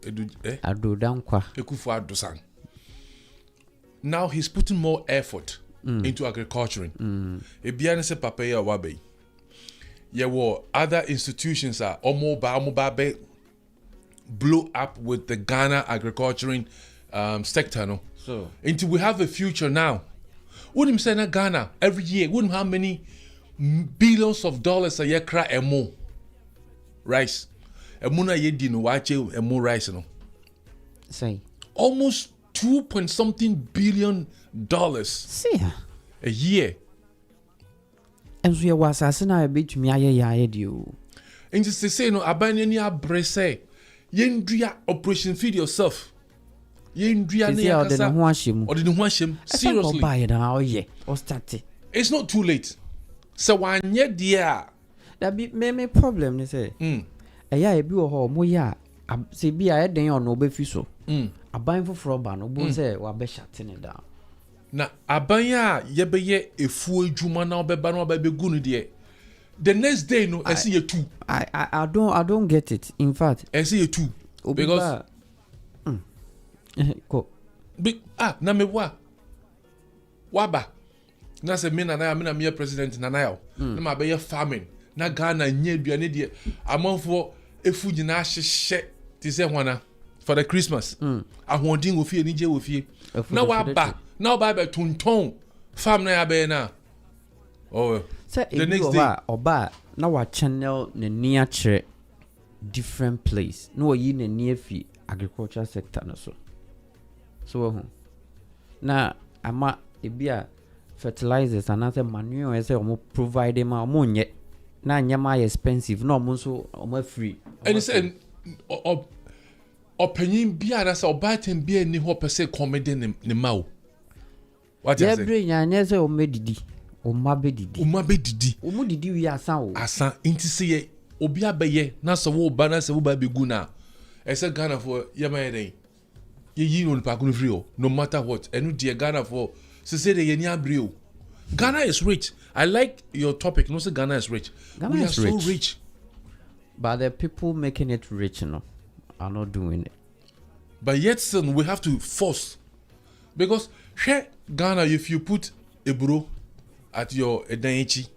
Akufo-Addo-san, now he's putting more effort into agriculturing. Ebiane se papa ya wabe. There were other institutions are almost blow up with the Ghana agriculturing sector. No? So, until we have a future now. Wouldn't say na Ghana every year, wouldn't how many billions of dollars a year cry and more rice. And muna ye dino wache and more rice no. Say almost 2.something billion dollars. See a year. And so you was asina a bit me aye dio. And just to say no abani abrese. Yendria operation feed yourself. Yendria ne yakasa. Or didn't wash him. Seriously. Buy it now, yeah. Or start it. It's not too late. So one year dear. That be me problem they say. A bi ho mo ya se bi a den on obe fi so. Aban foforo ba no bo say wa be shut ne down. Na aban ya ye be ye efu adwuma na obeba na oba be gu no de. The next day no I see you two. I don't get it. In fact, I see you two. Because go. Na me waba. Na se me na me president na yo. Na ma be ye farming. Na Ghana nye aduane de amanfo efu nyina hyehye ti se hwana for the Christmas. Ahondin wo fie ni je wo fie. Na waba. Na oba be tonton farm na ya be na. Oh. The next day oba na wa channel ne near chere different place. No yi ne near fi agriculture sector na so na ama ebia fertilizers and other manure say omo provide ma omo nye na nyama expensive no omo so omo free. And say opinion bia na say oba tem bia ni ho pese comedy ne ma o. What you say? Every nya say omo didi. Umabe didi. Umu didi wi asan o. Asan inti se ye obi abeye na so wo ba na se wo ba begu na. E se Ghana for yama yeden. Ye yi no pa kunu free o. No matter what. Enu de Ghana for se say de ye ni abri o. Ghana is rich. I like your topic. No say Ghana is rich. Ghana is so rich. But the people making it rich, you know, are not doing it. But yet still we have to force. Because Ghana, if you put a bro at your edanchi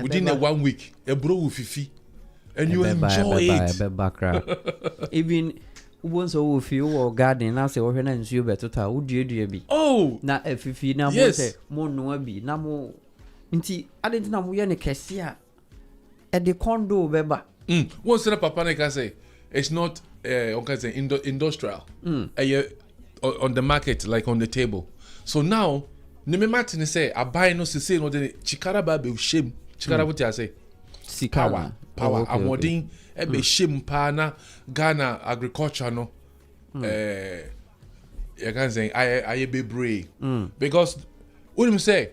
within the 1 week, a bro will fifi, and you enjoy it. Even once a few or garden, I say, "Oh, and you better tell who do you be?" Oh, now if you now say more no be now more. Inti, I didn't know we are in a cassia at the condo, beba. Once the papa can say it's not industrial, on the market, like on the table. So now. Neme Martin say I buy no se say no the chikara ba be shame chikara what you say power amodin e be shame pa na Ghana agriculture no you can say I be brave because what him say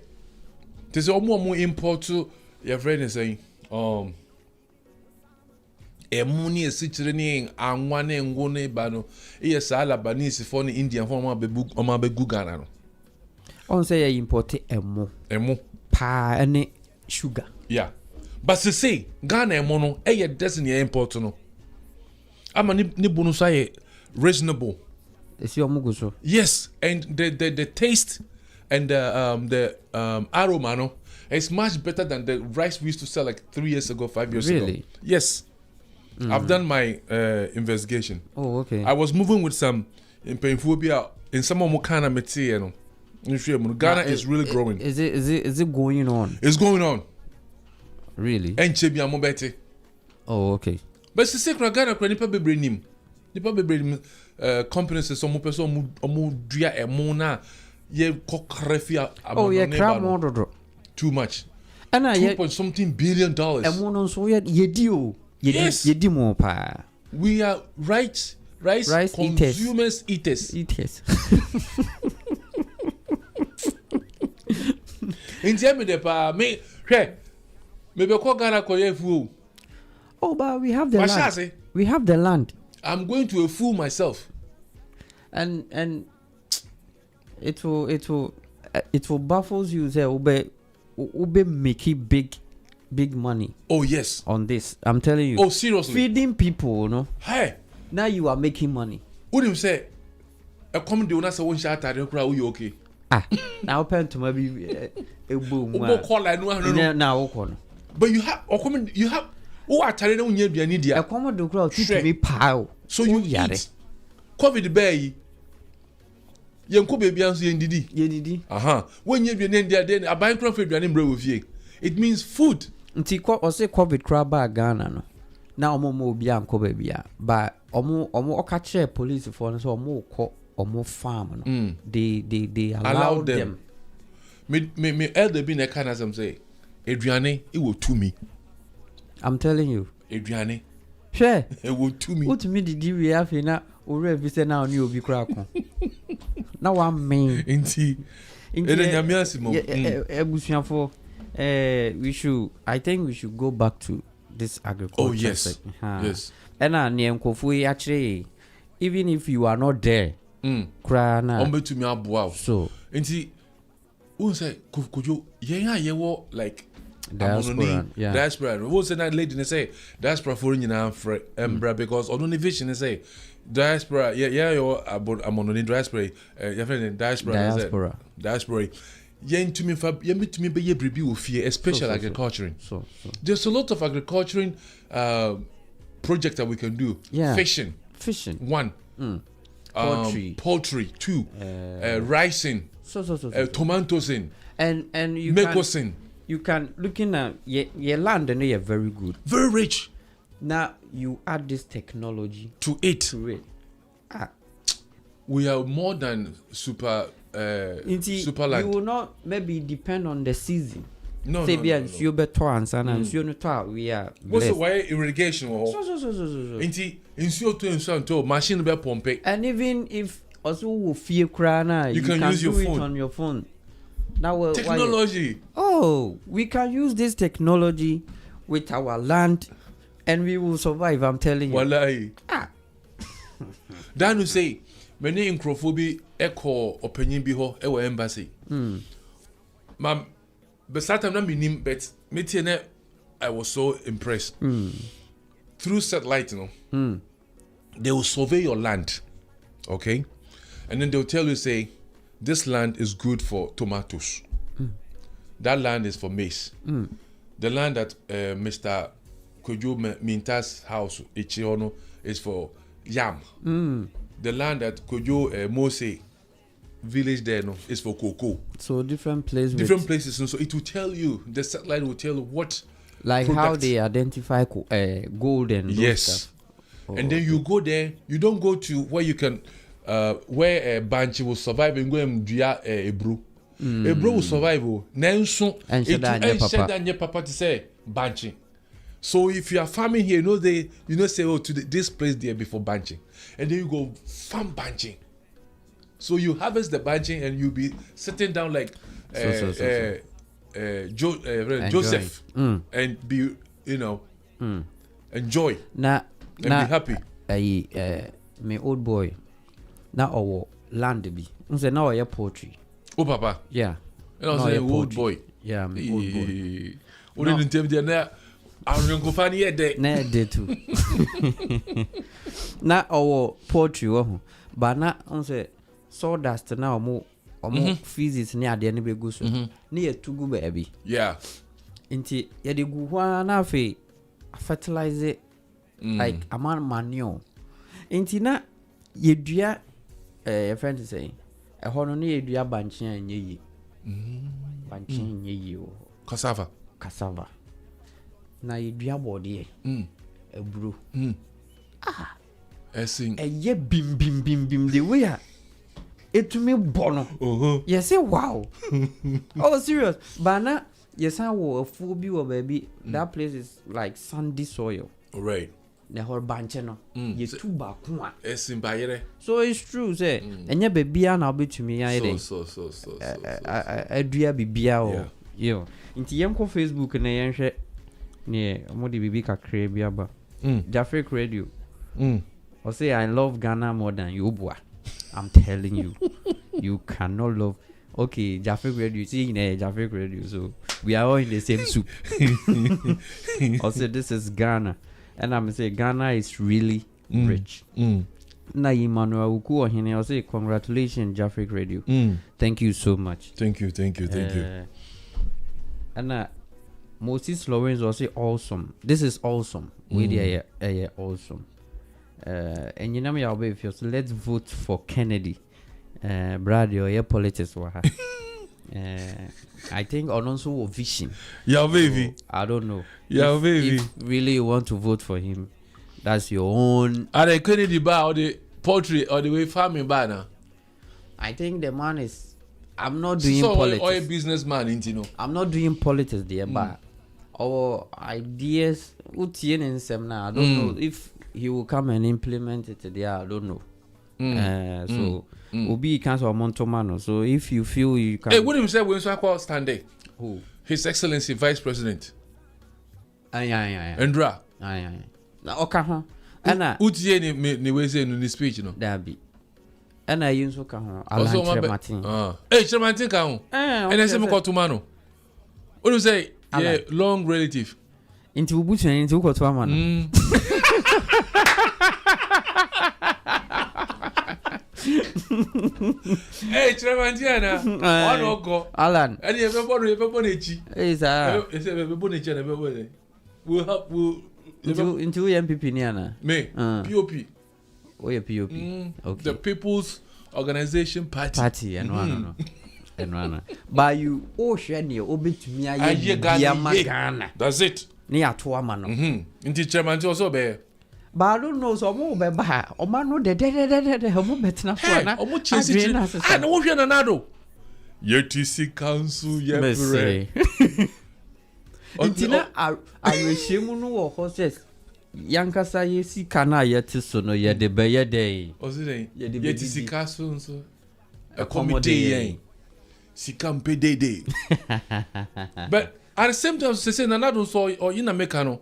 there's almost import to your friend is saying money is sitting anwa ne ngo ne ba no e sa Albanese for the Indian for ma be Ghana no. On say you import emo pa any sugar. Yeah. But say Ghana emo no e doesn't import no. Ama ni bonus say reasonable. Is your muguso? Yes, and the taste and the aroma no is much better than the rice we used to sell like 3 years ago, 5 years ago. Really? Yes. I've done my investigation. Oh, okay. I was moving with some in Painphobia in some of Mokana Meti, you know. Ghana is really growing. Is it going on? It's going on. Really? And Chebia Mobete. Oh, okay. But it's a Ghana nipa bebre nim. Nipa bebre nim companies so mo person mo dua e mo na ye kokrefi. Oh, yeah, crab more too much. And $2.something billion. And mo so ye dio. Yes. Ye di mo pa. We are rice consumers eaters. Inti me de pa me be call Ghana koye fu. Oh, but we have the land. We have the land. I'm going to a fool myself. And it will baffles you. Say ube make it big money. Oh yes. On this, I'm telling you. Oh seriously. Feeding people, you know. Hey. Now you are making money. What do you say? A comedy when I say one shot at you okay? Now open to maybe a boom. Now but you have who are telling you you need a common crowd to me pile. So you eat COVID bay. Yanko baby answer Yendidi. When you be named there, a bank profit your name with you. It means food. Until or say COVID crab Ghana no. Now omo bi anko baby but omo okache police for so omo farm no. They allow them. Me elder be na kind as I'm say. Adriane, it will to me. I'm telling you. Adriane. Sure. It will to me. What to me did we have na ore bi say now ni obi kra ko. Now I'm mean. Inti. Ebusuafo I think we should go back to this agriculture. Oh yes. Yes. And actually even if you are not there. Kra na. To me aboa. So. Inti who say kujo yewo like diaspora. Yeah. Diaspora. What say that lady say diaspora for embra because on the vision say diaspora yo amononi diaspora your friend diaspora. Yen to me be ye bribi ofie especially agriculture. So there's a lot of agricultural projects that we can do. Yeah. Fishing. One. Poultry. Two. Rising. Tomatoes in. And you can looking at your land and you're very good. Very rich. Now you add this technology to it. We are more than super land. You will not maybe depend on the season. No. We are blessed. Why irrigation? Machine be pompe. And even if also will fear crana, you can use do it on your phone. Now technology. We can use this technology with our land, and we will survive. I'm telling you. Wallahi. Dan say many incrophobia echo opinion be ho ewa embassy. But starting na minim but me I was so impressed. Through satellite, they will survey your land, okay, and then they'll tell you say this land is good for tomatoes. That land is for maize. The land that Mr. Kojo Minta's house Ichiono is for yam. The land that Kojo Mose village there is for cocoa. So different places. And so it will tell you, the satellite will tell you what like product. How they identify gold and those stuff. And then you go there, you don't go to where you can where a banchi will survive and go and do a brew. A brew will survive. Nenso and papa to say banchi. So if you are farming here, say to this place there before banching, and then you go farm banching. So you harvest the banching and you be sitting down like Joseph and be enjoy and be happy. My old boy now our land be. Unse now your poultry. Oh papa. Yeah. And I was saying old boy. Yeah, my old boy. Only in terms there I'm go find here there. Na dey too. Na our poultry but na unse sawdust na omo physics ni ade ne be go so. Ni ye tugu baby. Yeah. Inti ye de gu hwa na fe fertilize like amount manure. Inti na ye dua your friend is saying e ho no na ye dua banche anye yi. Banche anye yi o. Cassava. Na ye dua body eburo. Esin. Ye bim the way it to me bono. You say wow. Oh serious. But na yes I will a full view of baby. That place is like sandy soil. Right. The whole bunch no. You too back one. Esin bayere. So it's true say. And your baby and I'll be to me. So. I do bibia Yo, inti yɛnkɔ Facebook na yɛnhwɛ ne mode bibi kakra bi aba. Jafric Radio. Or say I love Ghana more than you, boy. I'm telling you, you cannot love. Okay, Jafric Radio. See, Jafric Radio. So we are all in the same soup. Or say this is Ghana, and I'm say Ghana is really rich. Na Emmanuel Uku or Hine, I'll say congratulations, Jafric Radio. Thank you so much. Thank you. And Moses Lawrence will say awesome. This is awesome. We are awesome. And you know me, I'll be if you so let's vote for Kennedy. Brad, your politics were. I think Alonso vision. Yeah, baby. So, I don't know. Yeah, baby. If really you want to vote for him, that's your own. Are they Kennedy bar or the poultry or the way farming bar now? I think the man is. I'm not doing politics. Or a businessman, you know. I'm not doing politics there, but our ideas. I don't know if he will come and implement it there. I don't know. So Obi Council Montomano. So if you feel you can. Hey, what do you say when you call Stanley? Who? His Excellency Vice President. Aye. Andra. Aye. Okay, huh? Anna. Utie ni weze ni speech no. Dabi. Anna yinso ka ho. Alan Martin. Hey, Martin ka ho. And I say me call Tumano. What do you say? Yeah, long relative. Into Ubutu and into Kotuamano. Hey, Tremantiana. One oko. Alan. And you ever born echi. Hey, sir. You say ever born echi and ever born. We'll into MPP niana. Me. POP. Oh, yeah, POP. Okay. The People's Organization Party. And one. But you shani obi to me Ghana. That's it. Near Tuamano. Inti Chairman also be. But I don't know so more by Omano de homo betina for na. Omo chesi. Ah, no hwe na nado. YTC Council ye. Intina arehemu no wo horses. Yankasa ye sika na yete so no ye de be ye dey. Ozire. YTC Council so. Accommodate. Sika mpe dey. But at the same time, say Nanado so or in America no.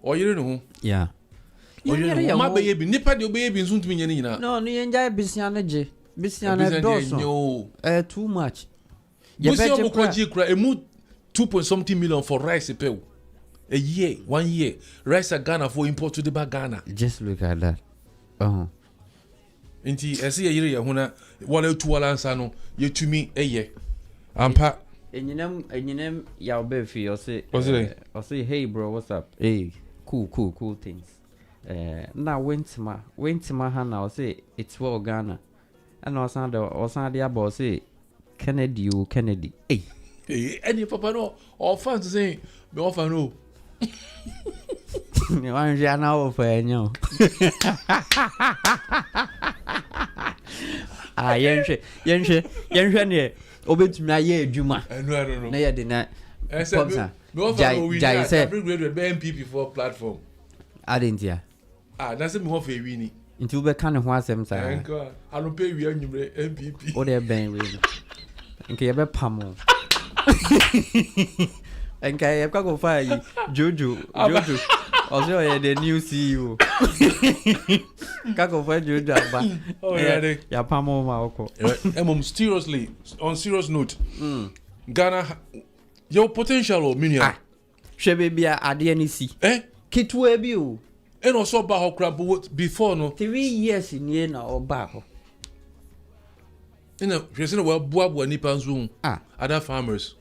Or you know. Yeah. My baby, nipa de baby nso ntumi nyane nyina. No, ni enja bisiane je. Bisiane doso. Too much. Busia mo kwaji kura emu 2.something million for rice pay. A year, 1 year. Rice Ghana for import to the Ghana. Just look at that. Inti esi yire ye huna wala tu wala ansa no yetumi eye. Ampa. Enyinem ya be fi o say hey bro, what's up? Hey, cool things. Now Wentima Hana say it's well Ghana. And also about say Kennedy. Hey, any papa no or fans say me offer no. You want to now for you. Ah, yenche ne obetumi aye adwuma. I don't know. Na ye de na. Me offer no we MPP for platform. Adentia. Ah, that's me offer wini. Nti ube kan ho asem sa. Enka, I don't pay we anwumre MPP. O de ben we. Nke ye be pamo. Enka ye kwa go fa yi Jojo. Also ye the new CEO. Kako fa Jojo aba. Oh yeah. Ya pamo ma oko. Seriously, on serious note. Ghana your potential minion. Hwe bia ade ani si. Kitwe bi o. And also ba ho crab before no 3 years in na oba ho. You know, we say well boa nipa nzu. Other farmers.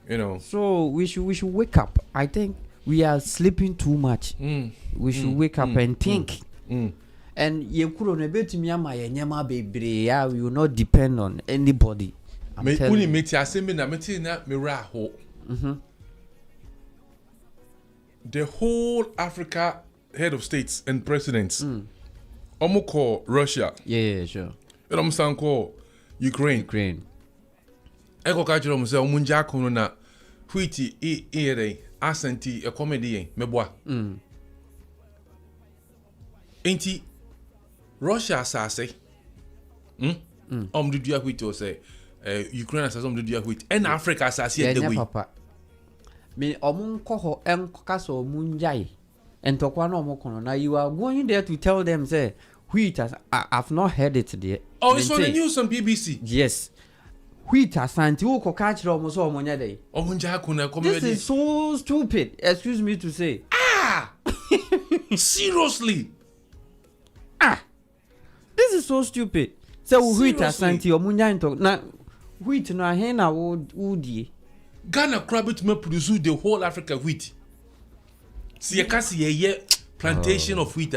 You know. So we should wake up. I think we are sleeping too much. We should wake up and think. And ye kuro na betumi ama ye nyama bebre ya, we will not depend on anybody. Me uni meti asemi na meti na me ra ho. The whole Africa head of states and presidents. Omo call Russia. Yeah, sure. And omo san call Ukraine. Eko ka jiro mo se omo nja kono na huiti ere asenti e comedy meboa. Enti Russia asase. Dudua huiti o say Ukraine as some do wheat and Africa as I see the way papa me omun koho enkaso omunjai entokwa no omokono na you are going there to tell them say wheat has I've not heard it there. Oh, it's on the news on BBC. Yes. Wheat asanti wo ko ka kire omo so omonya dey. Omunja kuna This is so stupid. Excuse me to say. Seriously. This is so stupid. So wheat asanti omunya into na wheat no ahen na wo die. Ghana crab to produce the whole Africa wheat. See you can see a plantation of wheat.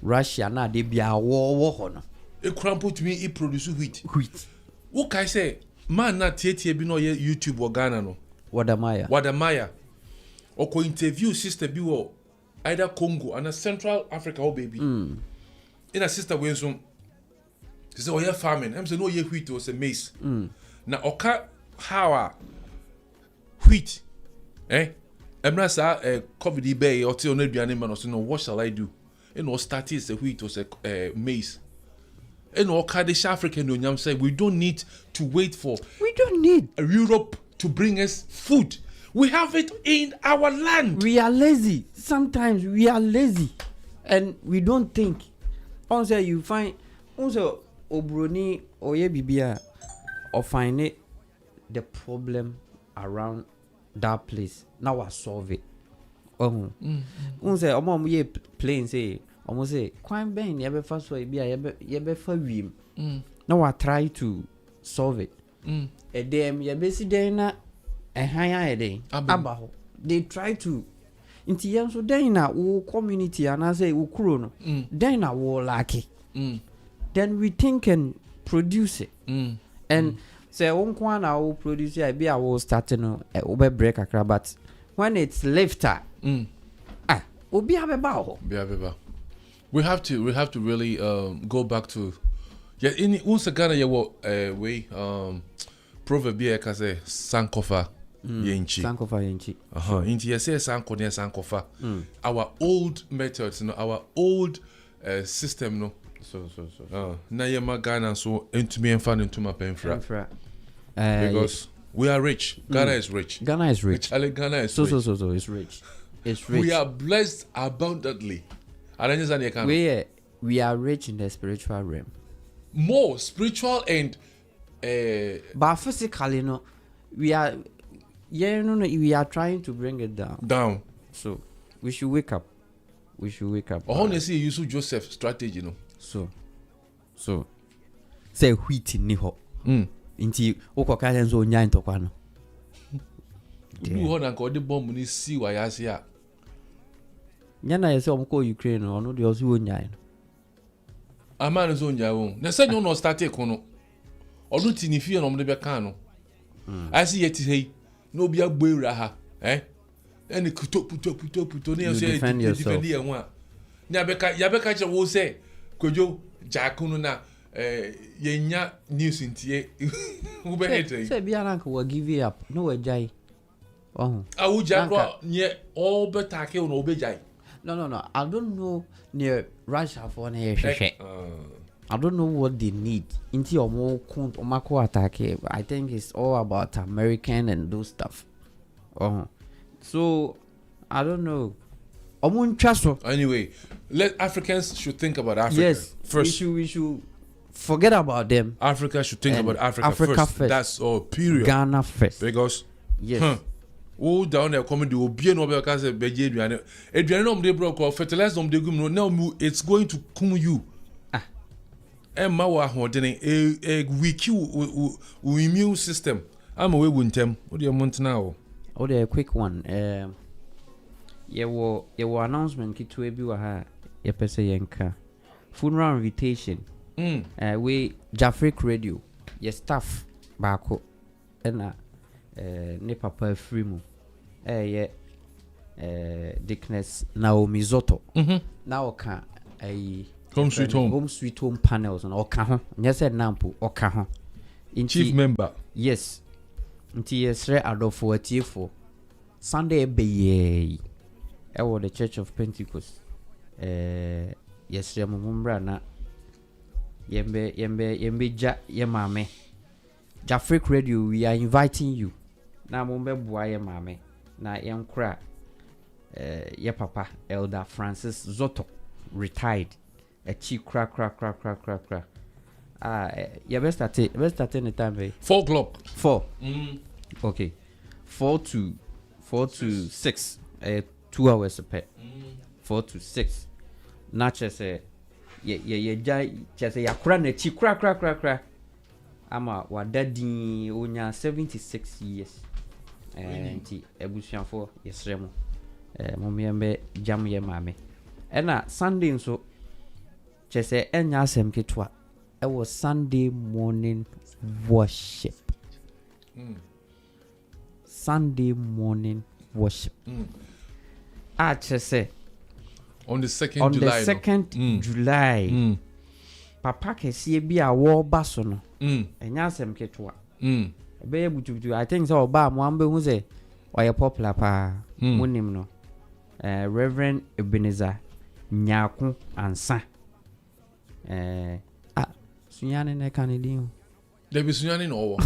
Russia na de bia wo ho no. E crumple to me e produce wheat. Wheat. What can I say? Man na tie bi no YouTube or Ghana no. Wadamaya. Or ko interview sister bi wo either Congo and a Central Africa oh baby. In a sister when some she say oh yeah farming. I'm say no yeah wheat or say maize. Na oka how wheat Emra sa COVID bay or till no aduane man or say no what shall I do? And no start is the wheat or say maize. And all Kurdish African Union say we don't need to wait for Europe to bring us food. We have it in our land. We are lazy. Sometimes we are lazy and we don't think. Also you find also obroni oye bibia or find it the problem around that place. Now I solve it. Say omo ye plain say almost say kwan ben ye be fa so e bia ye be fa wiem. Now I try to solve it. E dem ye be si den na ehanya e den aba ho. They try to inti yen so den na wo community and say wo kuro no den na wo laki. Then we think and produce it. And say one kwana wo produce e bia wo start no wo be break akra, but when it's lifter obi abeba ho. We have to really go back to in unsa Ghana way proverb be ka say sankofa yenchi. Inti you say sanko ne sankofa. Our old methods, our old system no. So. Na yema Ghana so entumi enfa into my penfra. Because we are rich. Ghana is rich. Ghana is rich. Ghana is so rich. It's rich. It's rich. We are blessed abundantly. We are rich in the spiritual realm. More spiritual and but physically no, we are we are trying to bring it down. So we should wake up. Honestly, you use Joseph strategy, So say wheat ni ho. Inti okoka enzo nya ntokwa no. You hold and the bomb ni see why I see. Nyana yese omko Ukraine no de osu onya no. Amana zo nya won. Na say no start e kono. Odu ti ni fie no mo de be kan no. I see yet hey no bia gbeura ha. Any puto ne say defend ye ho a. Nya ya be ka che wo say kojo jakunu na yenya news ntie wo be hate. Say bia rank we give up. No we jai. Awuja kwa nye all better ke no obejai. No. I don't know near Russia for na hwehwe. I don't know what they need. Inti omako attack. I think it's all about American and those stuff. So I don't know. Anyway, let Africans should think about Africa. Yes, first. We should forget about them. Africa should think about Africa first. That's all. Period. Ghana first. Because yes. Oh, down there coming to obi no be ka say beje aduane no mde bro ko fertilize no mde gum no now it's going to come you ma wa hodene weak immune system ama we wuntem o de montana o de quick one ye wo announcement kitwe bi wa ha ye pese yenka funeral invitation we Jafric Radio ye staff baako na ne papa free mu Dickness Naomi Zotto now ka home sweet home panels and oka ho nya said nampo oka ho chief member yes nti yesre adofo atiefo Sunday be ye the Church of Pentecost yesre mumbra na yembe ja yemame Jafric Radio, we are inviting you. Na mumbe buaye mame. Na yankra ye papa Elder Francis Zoto retired. A chi cra. You best start any time, babe. 4 o'clock. 4. Okay. 4 to 6. 2 hours a pet. 4 to 6. Not just a yakra ne chi cra. Ama wa daddy onya 76 years. Nti ebusuafo yesremo. Momyembe jam ye mame. Ena Sunday nso chese enya asem ketwa. It was Sunday morning worship. Sunday morning worship. Chese on the 2nd July. On the 2nd July. Papa kesi bi a wo baso no. Enya asem ketwa. Be butubutu I think so ba mo ambe hu se oye popular pa munim no. Reverend Ebenezer Nyaku Ansa. Sunyane ne kanidin. There be sunyane no wo.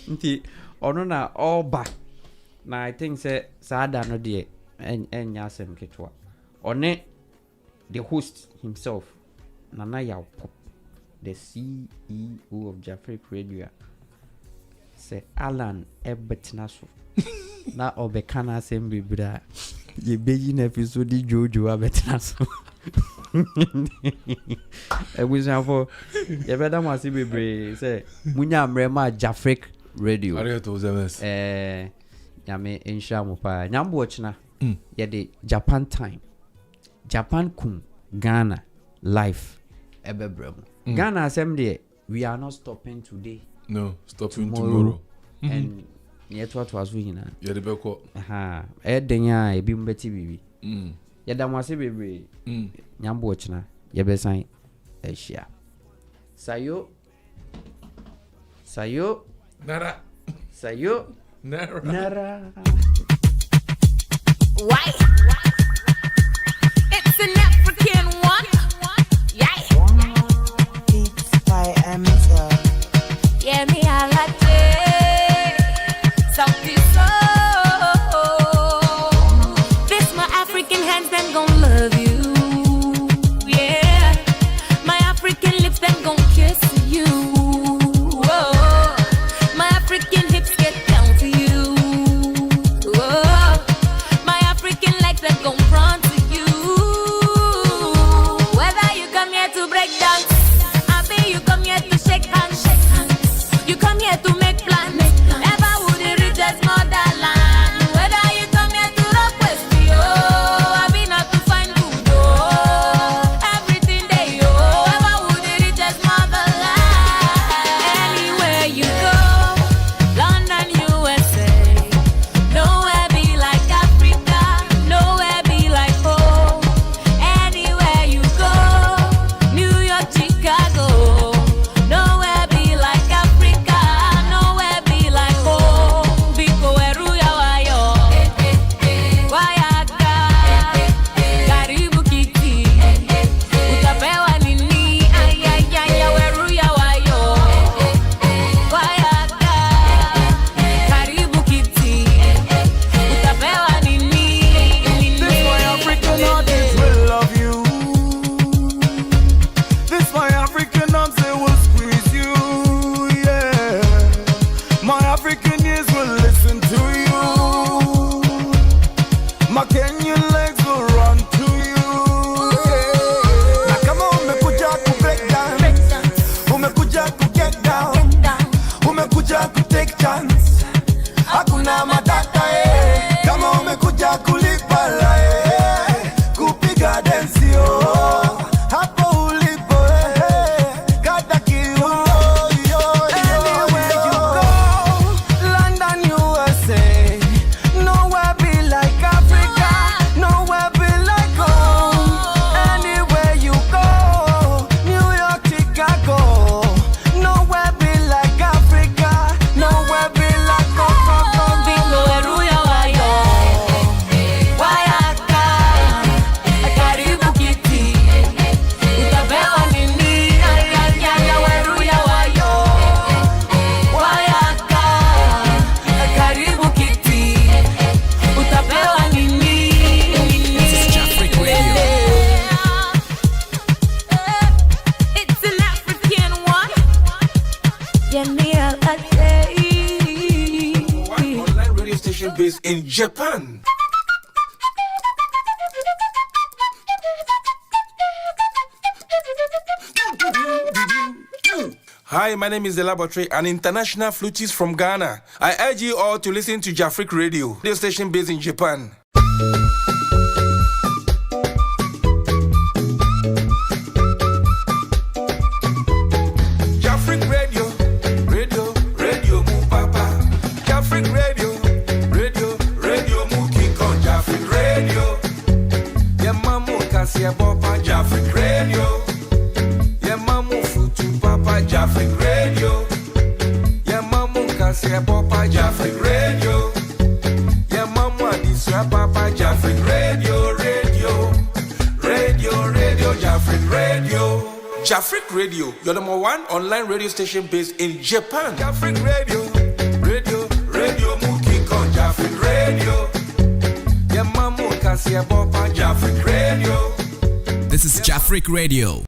Nti ono na oba. Na I think say saada no de enya asem ketwa. One the host himself Nana Yaupo, the CEO of Jafric Radio, say Alan Ebetnaso. Na obekana assembly bra. Ye beyin episode Jojo Abetnaso. E wish for ye better must be say munya mrema Jafric Radio. Arigato zemes. Nyame insha mo pa. Nyambo ochina. Ye de Japan time. Japan kum Ghana life ebebrem. Ghana assembly we are not stopping today. No, stopping tomorrow. And yet what was we na? Yeah, the beko. Denya ebi mbeti bibi. Yeda mwase bebre. Nyambo ochina yebesan ehia. Sayo Nara. Sayo Nara. Why? It's an African one. Yeah. Beats by Amateur. Yeah, me I like it. Something so. This my African hands, them gon' love you. Yeah. My African lips, them gon' kiss you. Whoa. My African hips get down to you. Whoa. My African legs, them gon' run to you. Whether you come here to break dance, I be you come here to shake hands. You come here to make plans. Ever would it reach this motherland? Whether you come here to rock West, I be not to find good, everything they ever would it reach this motherland? Anywhere you go, London, USA, nowhere be like Africa, nowhere be like home. Anywhere you go, New York, Chicago, nowhere be like Africa, nowhere be like home. Biko eruya wayo, wayaka, karibu kiti, utapewa nini? Ayayaya, weruya wayo, wayaka, karibu kiti, utapewa nini? This my African artists will love you. This my African arms, they will squeeze you. Yeah. My African ears will listen to you. My Kenyan legs will run to you. Yeah. Now come on, umekuja ku break down. Umekuja ku get down. Umekuja ku take chance. Hakuna matata kama umekuja kulipa kupiga densi hapo ulipo kata kiuno. Anywhere you go, London, USA, nowhere be like Africa, nowhere be like home. Anywhere you go, New York, Chicago, nowhere be like Africa, nowhere be station based in Japan. Hi, my name is The Laboratory, an international flutist from Ghana. I urge you all to listen to Jafric Radio station based in Japan. Jafric Radio, radio mu papa. Jafric Radio, radio mu King Kong. Jafric Radio, yeah mamu kasi bopa. Jafric Radio. Jafric Radio, yeah mamu kasi papa. Jafric Radio, yeah mamu adisra papa. Jafric Radio, radio, Jafric Radio. Jafric Radio, your number one online radio station based in Japan. Jafric Radio, radio mu King Kong. Jafric Radio, yeah mamu kasi papa. Jafric Radio. This is Jafric Radio.